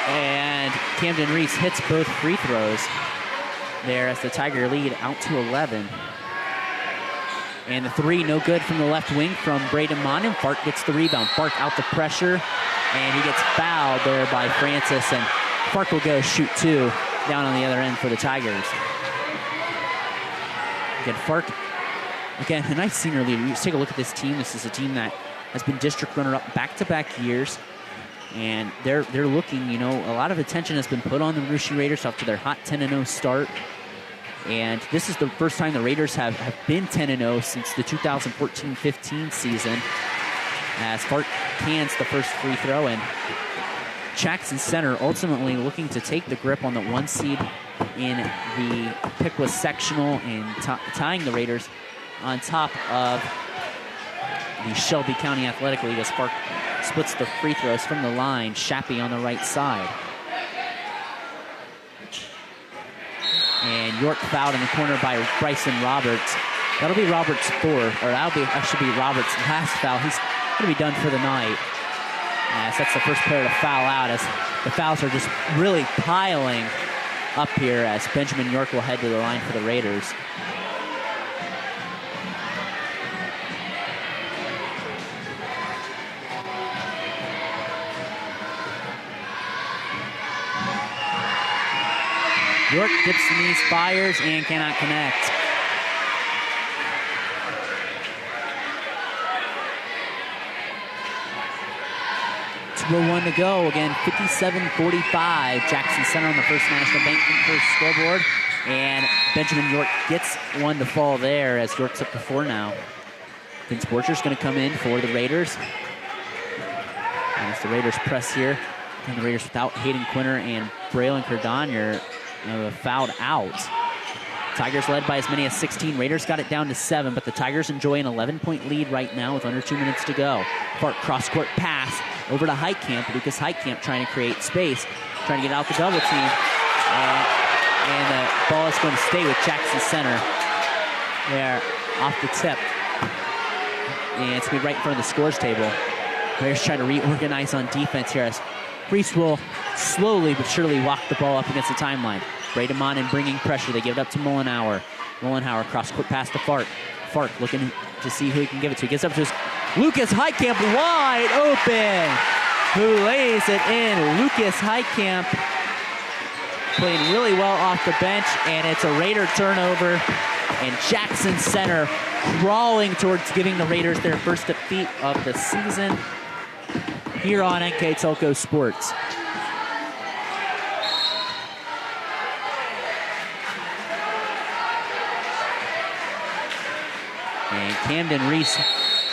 Speaker 1: And Camden Reese hits both free throws there as the Tiger lead out to 11. And the 3 no good from the left wing from Braden Monin. Fark gets the rebound. Fark out the pressure, and he gets fouled there by Francis, and Fark will go shoot 2 down on the other end for the Tigers. Again, Fark, again, a nice senior leader. You just take a look at this team. This is a team that has been district runner-up back-to-back years, and they're looking, you know, a lot of attention has been put on the Russia Raiders after their hot 10-0 start. And this is the first time the Raiders have been 10-0 since the 2014-15 season. As Fark cans the first free throw, and Jackson Center ultimately looking to take the grip on the 1 seed in the Pickwa sectional and tying the Raiders on top of the Shelby County Athletic League as Fark splits the free throws from the line. Shappy on the right side. And York fouled in the corner by Bryson Roberts. That'll be Roberts' 4th, or that'll be actually be Roberts' last foul. He's going to be done for the night. As that's the first player to foul out, as the fouls are just really piling up here, as Benjamin York will head to the line for the Raiders. York dips the knees, fires, and cannot connect. One to go. Again, 57-45. Jackson Center on the First National Bank first scoreboard. And Benjamin York gets one to fall there as York's up to 4 now. Vince Borcher's going to come in for the Raiders. And as the Raiders press here, and the Raiders without Hayden Quinter and Braylon Cardonier fouled out. Tigers led by as many as 16. Raiders got it down to 7, but the Tigers enjoy an 11-point lead right now with under 2 minutes to go. Fart cross-court pass over to Heitkamp. Lucas Heitkamp trying to create space, trying to get out the double team. And the ball is going to stay with Jackson Center there off the tip. And it's going to be right in front of the scores table. Raiders trying to reorganize on defense here as Priest will slowly but surely walk the ball up against the timeline. Braedemont and bringing pressure. They give it up to Mullenhauer. Mullenhauer cross-court pass to Fart. Fart looking to see who he can give it to. He gets up to Lucas Heitkamp wide open, who lays it in. Lucas Heitkamp playing really well off the bench, and it's a Raider turnover. And Jackson Center crawling towards giving the Raiders their first defeat of the season here on NKTelco Sports. And Camden Reese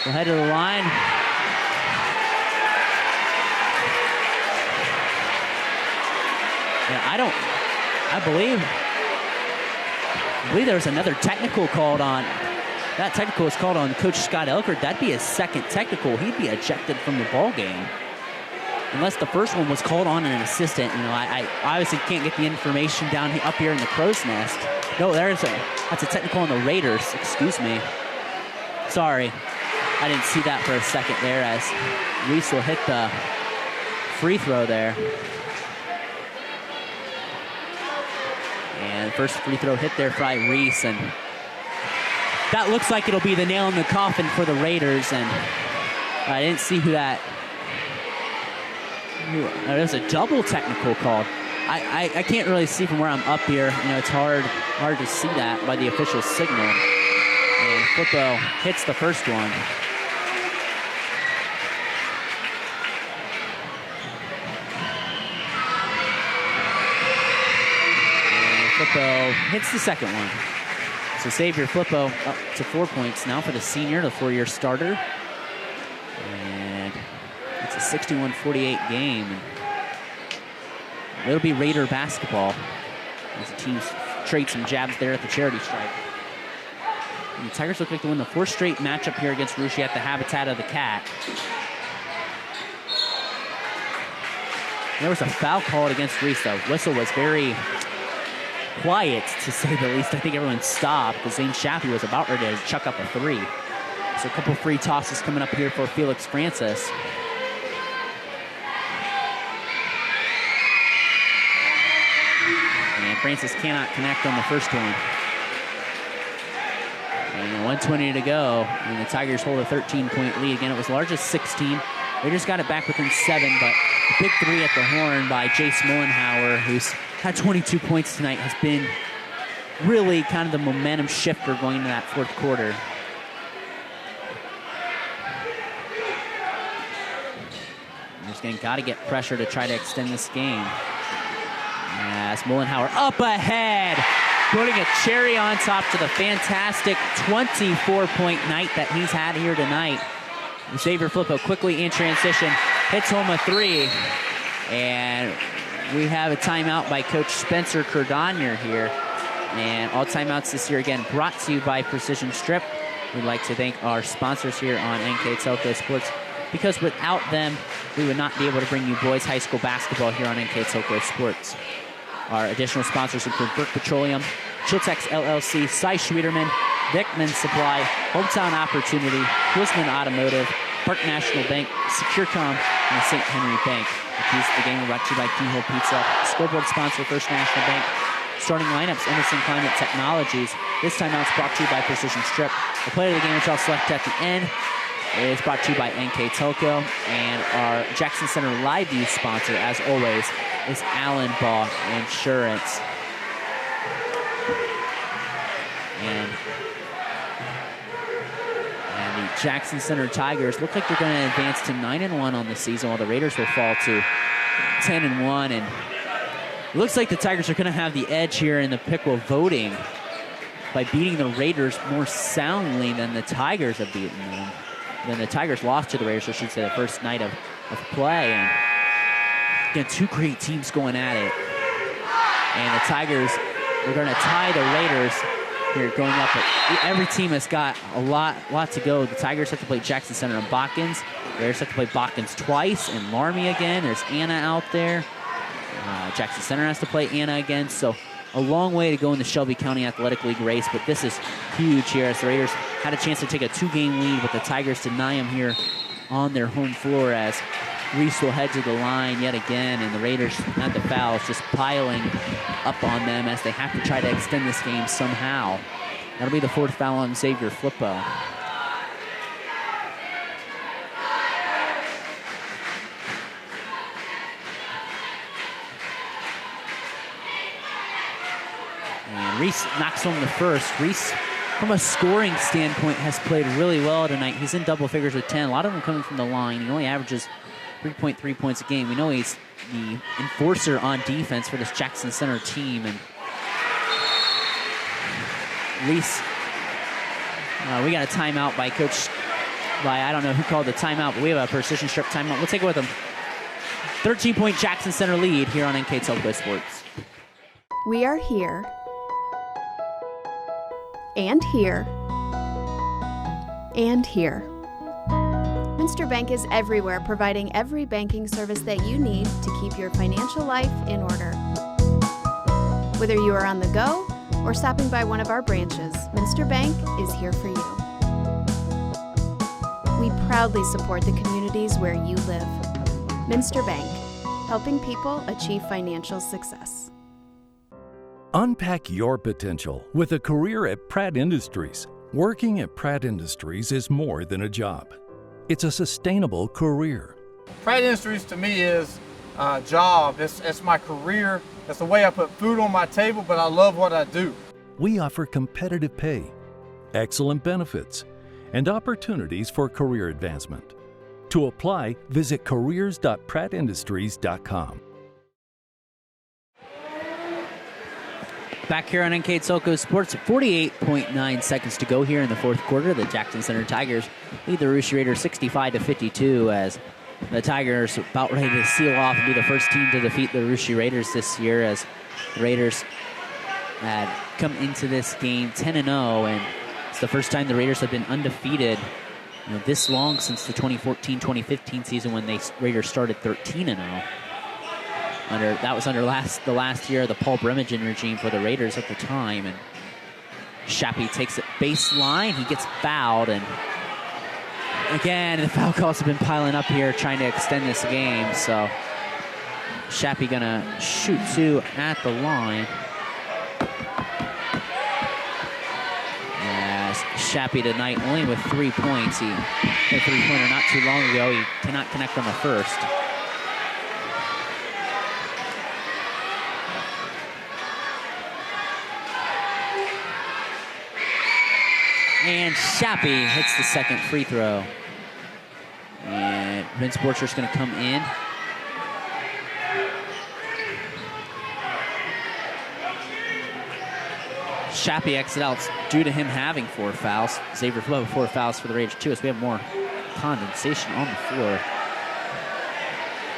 Speaker 1: will head to the line. Yeah, I believe there was another technical called on. That technical was called on Coach Scott Elkert. That'd be his second technical. He'd be ejected from the ball game. Unless the first one was called on an assistant. You know, I obviously can't get the information down up here in the crow's nest. No, that's a technical on the Raiders, excuse me. Sorry, I didn't see that for a second there as Reese will hit the free throw there. And first free throw hit there by Reese, and that looks like it'll be the nail in the coffin for the Raiders. And I didn't see who that. There's a double technical called. I can't really see from where I'm up here. You know, it's hard to see that by the official signal. And Flippo hits the first one. And Flippo hits the second one. So Xavier Flippo up to 4 points now for the senior, the 4-year starter. And it's a 61-48 game. It'll be Raider basketball as the teams trade some jabs there at the charity stripe. And the Tigers look like to win the 4th straight matchup here against Russia at the Habitat of the Cat. There was a foul called against Reese, though. Whistle was very quiet, to say the least. I think everyone stopped because Zane Shappy was about ready to chuck up a 3. So a couple free tosses coming up here for Felix Francis. And Francis cannot connect on the first one. And 1:20 to go, and the Tigers hold a 13-point lead. Again, it was largest 16. They just got it back within 7, but the big 3 at the horn by Jace Mullenhauer, who's had 22 points tonight, has been really kind of the momentum shifter going into that 4th quarter. And just going to got to get pressure to try to extend this game. As Mullenhauer up ahead, putting a cherry on top to the fantastic 24-point night that he's had here tonight. Xavier Flippo quickly in transition, hits home a 3. And we have a timeout by Coach Spencer Cardonier here. And all timeouts this year, again, brought to you by Precision Strip. We'd like to thank our sponsors here on NKTelco Sports, because without them, we would not be able to bring you boys high school basketball here on NKTelco Sports. Our additional sponsors include Burke Petroleum, Chiltex LLC, Cy Schwederman, Vickman Supply, Hometown Opportunity, Wisman Automotive, Park National Bank, Securecom, and St. Henry Bank. The keys to the game are brought to you by Keyhole Pizza, scoreboard sponsor First National Bank. Starting lineups, Emerson Climate Technologies. This timeout's brought to you by Precision Strip. The player of the game, which I'll select at the end, is brought to you by NKTelco. And our Jackson Center Live View sponsor, as always, is Allen Baugh Insurance. And the Jackson Center Tigers look like they're going to advance to 9-1 on the season, while the Raiders will fall to 10-1. And it looks like the Tigers are going to have the edge here in the Pickle voting by beating the Raiders more soundly than the Tigers have beaten them. Then the Tigers lost to the Raiders, I should say, the first night of play. And again, two great teams going at it. And the Tigers are going to tie the Raiders here going up. But every team has got a lot to go. The Tigers have to play Jackson Center and Botkins. The Raiders have to play Botkins twice and Laramie again. There's Anna out there. Jackson Center has to play Anna again. So a long way to go in the Shelby County Athletic League race, but this is huge here as the Raiders had a chance to take a 2-game lead, but the Tigers deny them here on their home floor as Reese will head to the line yet again, and the Raiders had the fouls just piling up on them as they have to try to extend this game somehow. That'll be the 4th foul on Xavier Flippo. And Reese knocks home the first. Reese, from a scoring standpoint, has played really well tonight. He's in double figures with 10. A lot of them coming from the line. He only averages 3.3 points a game. We know he's the enforcer on defense for this Jackson Center team. And Reese, we got a timeout by I don't know who called the timeout, but we have a precision strip timeout. We'll take it with him. 13-point Jackson Center lead here on NKTelco Sports.
Speaker 21: We are here. And here. And here.
Speaker 15: Minster Bank is everywhere, providing every banking service that you need to keep your financial life in order. Whether you are on the go or stopping by one of our branches, Minster Bank is here for you. We proudly support the communities where you live. Minster Bank, helping people achieve financial success.
Speaker 16: Unpack your potential with a career at Pratt Industries. Working at Pratt Industries is more than a job. It's a sustainable career.
Speaker 17: Pratt Industries to me is a job. It's my career. It's the way I put food on my table, but I love what I do.
Speaker 16: We offer competitive pay, excellent benefits, and opportunities for career advancement. To apply, visit careers.prattindustries.com.
Speaker 1: Back here on NKTelco Sports, 48.9 seconds to go here in the 4th quarter. The Jackson Center Tigers lead the Russia Raiders 65-52 as the Tigers about ready to seal off and be the first team to defeat the Russia Raiders this year, as the Raiders had come into this game 10-0, and it's the first time the Raiders have been undefeated this long since the 2014-2015 season when the Raiders started 13-0. That was under the last year of the Paul Bremigen regime for the Raiders at the time. And Shappy takes it baseline. He gets fouled. And again, the foul calls have been piling up here trying to extend this game. So Shappy going to shoot 2 at the line. Yes, Shappy tonight only with 3 points. He hit a 3-pointer not too long ago. He cannot connect on the first. And Shappy hits the second free throw. And Vince Borcher's going to come in. Shappy exit out due to him having 4 fouls. Xavier Flo 4 fouls for the Raiders too, as we have more condensation on the floor.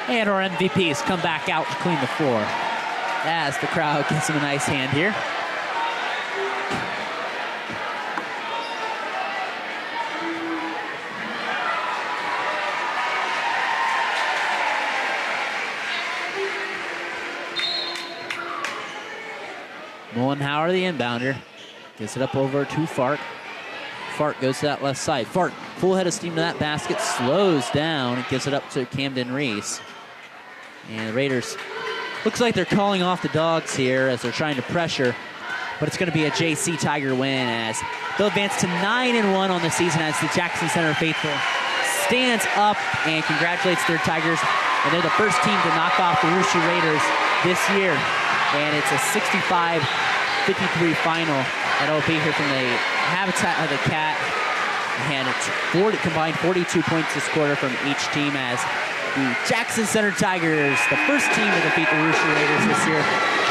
Speaker 1: And our MVPs come back out to clean the floor as the crowd gives him a nice hand here. Mullenhauer, the inbounder, gets it up over to Fark. Fark goes to that left side. Fark Full head of steam to that basket, slows down, and gives it up to Camden Reese. And the Raiders, looks like they're calling off the dogs here as they're trying to pressure, but it's going to be a JC Tiger win as they'll advance to 9-1 on the season as the Jackson Center faithful stands up and congratulates their Tigers. And they're the first team to knock off the Russia Raiders this year. And it's a 65-53 final that'll be here from the Habitat of the Cat. And it's combined 42 points this quarter from each team as the Jackson Center Tigers, the first team to defeat the Russia Raiders this year,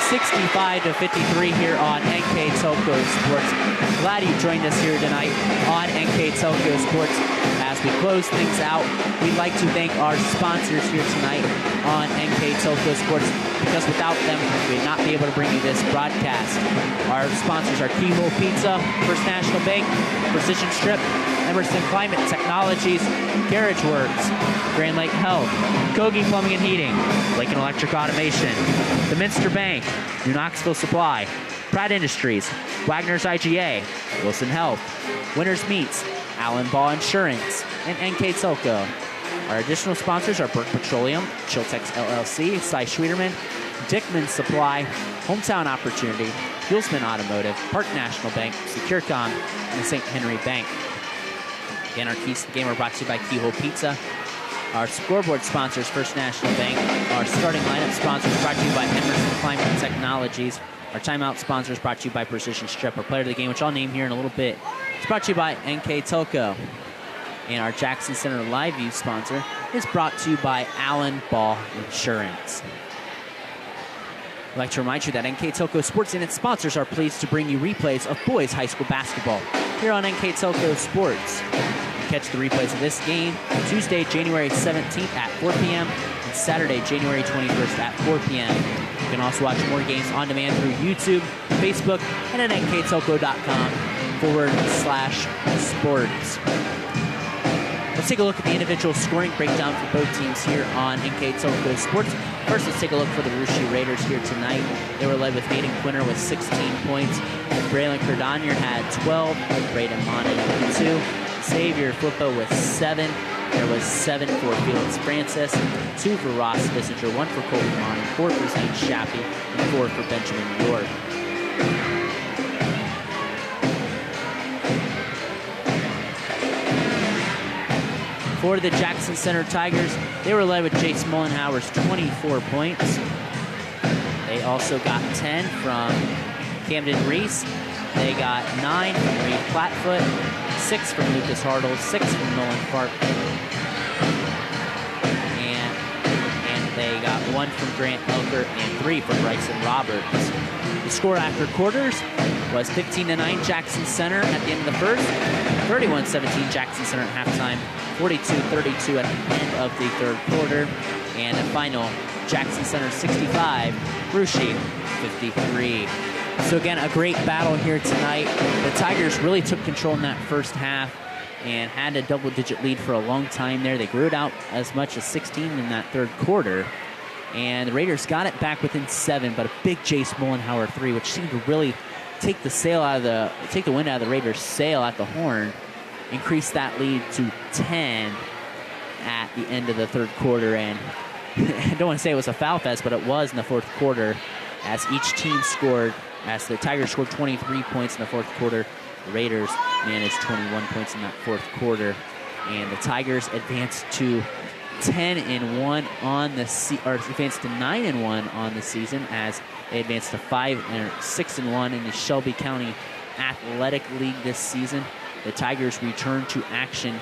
Speaker 1: 65-53 here on NKTelco Sports. Glad you joined us here tonight on NKTelco Sports. As we close things out, we'd like to thank our sponsors here tonight on NKTelco Sports, because without them, we'd not be able to bring you this broadcast. Our sponsors are Keyhole Pizza, First National Bank, Precision Strip, Emerson Climate Technologies, Carriage Works, Grand Lake Health, Kogi Plumbing and Heating, Lincoln Electric Automation, the Minster Bank, New Knoxville Supply, Pratt Industries, Wagner's IGA, Wilson Health, Winners Meats, Allen Ball Insurance, and NKTelco. Our additional sponsors are Burke Petroleum, Chiltex LLC, Cy Schwederman, Dickman Supply, Hometown Opportunity, Fuelsman Automotive, Park National Bank, SecureCom, and the St. Henry Bank. Again, our keys to the game are brought to you by Keyhole Pizza. Our scoreboard sponsors, First National Bank. Our starting lineup sponsors brought to you by Emerson Climate Technologies. Our timeout sponsors brought to you by Precision Strip. Our player of the game, which I'll name here in a little bit, is brought to you by NKTelco. And our Jackson Center Live View sponsor is brought to you by Allen Ball Insurance. I'd like to remind you that NKTelco Sports and its sponsors are pleased to bring you replays of boys high school basketball here on NKTelco Sports. Catch the replays of this game Tuesday, January 17th at 4 p.m. and Saturday, January 21st at 4 p.m. You can also watch more games on demand through YouTube, Facebook, and at nktelco.com/sports. Let's take a look at the individual scoring breakdown for both teams here on NKTelco Sports. First, let's take a look for the Russia Raiders here tonight. They were led with Hayden Quinter with 16 points. Braylon Cordonier had 12. Braden Mona with 2. Xavier Flippo with 7. There was 7 for Felix Francis, 2 for Ross Bissinger, 1 for Colby Mon, 4 for Zane Shappy, and 4 for Benjamin York. For the Jackson Center Tigers, they were led with Jace Mullenhour's 24 points. They also got 10 from Camden Reese. They got 9 from Reed Plattfoot, 6 from Lucas Hartle, 6 from Nolan Fark, and they got 1 from Grant Elker and 3 from Bryson Roberts. The score after quarters was 15-9 Jackson Center at the end of the first, 31-17 Jackson Center at halftime, 42-32 at the end of the third quarter, and the final Jackson Center 65, Russia 53. So again, a great battle here tonight. The Tigers really took control in that first half and had a double-digit lead for a long time there. They grew it out as much as 16 in that third quarter. And the Raiders got it back within 7, but a big Jace Mullenhour 3, which seemed to really take the wind out of the Raiders' sail at the horn, increased that lead to 10 at the end of the third quarter. And I don't want to say it was a foul fest, but it was in the fourth quarter as each team scored. As the Tigers scored 23 points in the fourth quarter, the Raiders managed 21 points in that fourth quarter, and the Tigers advanced to 10-1 on the advanced to 9-1 on the season as they advanced to 6-1 in the Shelby County Athletic League this season. The Tigers return to action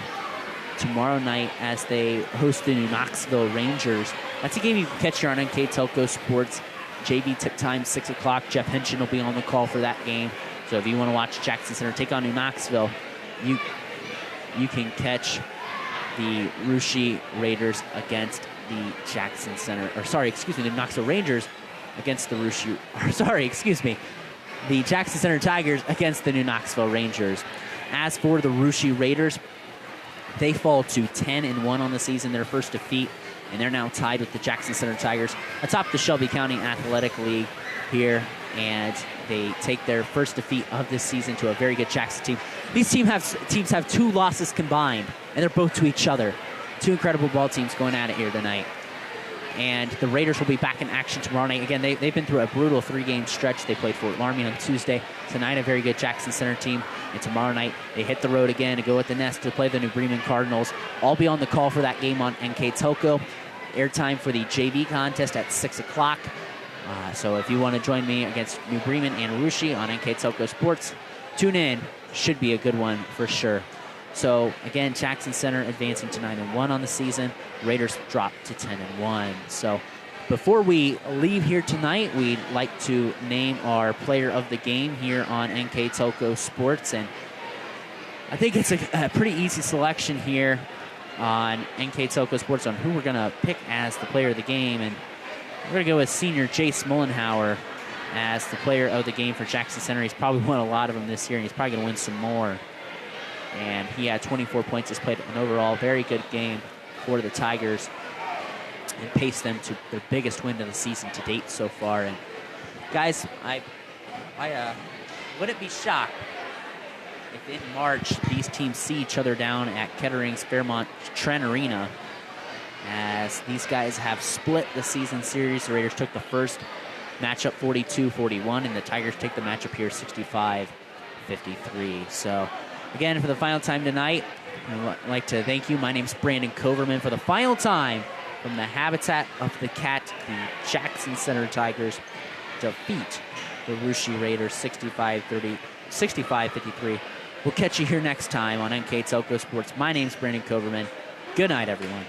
Speaker 1: tomorrow night as they host the New Knoxville Rangers. That's a game you can catch here on NKTelco Sports. JV tip time, 6 o'clock. Jeff Henshin will be on the call for that game. So if you want to watch Jackson Center take on New Knoxville, you can catch the Russia Raiders against the Jackson Center, the Knoxville Rangers against the the Jackson Center Tigers against the New Knoxville Rangers. As for the Russia Raiders, they fall to 10-1 on the season, their first defeat, and they're now tied with the Jackson Center Tigers atop the Shelby County Athletic League here, and they take their first defeat of this season to a very good Jackson team. these teams have 2 losses combined, and they're both to each other. 2 incredible ball teams going at it here tonight. And the Raiders will be back in action tomorrow night. Again, they've been through a brutal 3-game stretch. They played Fort Laramie on Tuesday. Tonight, a very good Jackson Center team. And tomorrow night, they hit the road again to go with the Nest to play the New Bremen Cardinals. I'll be on the call for that game on NKTelco. Airtime for the JV contest at 6 o'clock. So if you want to join me against New Bremen and Rushi on NKTelco Sports, tune in. Should be a good one for sure. So again, Jackson Center advancing to 9-1 on the season. Raiders dropped to 10-1. So before we leave here tonight, we'd like to name our player of the game here on NKTelco Sports. And I think it's a pretty easy selection here on NKTelco Sports on who we're going to pick as the player of the game. And we're going to go with senior Jace Mullenhauer as the player of the game for Jackson Center. He's probably won a lot of them this year, and he's probably going to win some more. And he had 24 points. He's played an overall very good game for the Tigers and paced them to their biggest win of the season to date so far. And guys, I wouldn't be shocked if in March these teams see each other down at Kettering's Fairmont Trent Arena, as these guys have split the season series. The Raiders took the first matchup 42-41, and the Tigers take the matchup here 65-53. So again, for the final time tonight, I'd like to thank you. My name's Brandon Coverman. For the final time from the Habitat of the Cat, the Jackson Center Tigers defeat the Rushi Raiders 65-53. We'll catch you here next time on NKTelco Sports. My name's Brandon Coverman. Good night, everyone.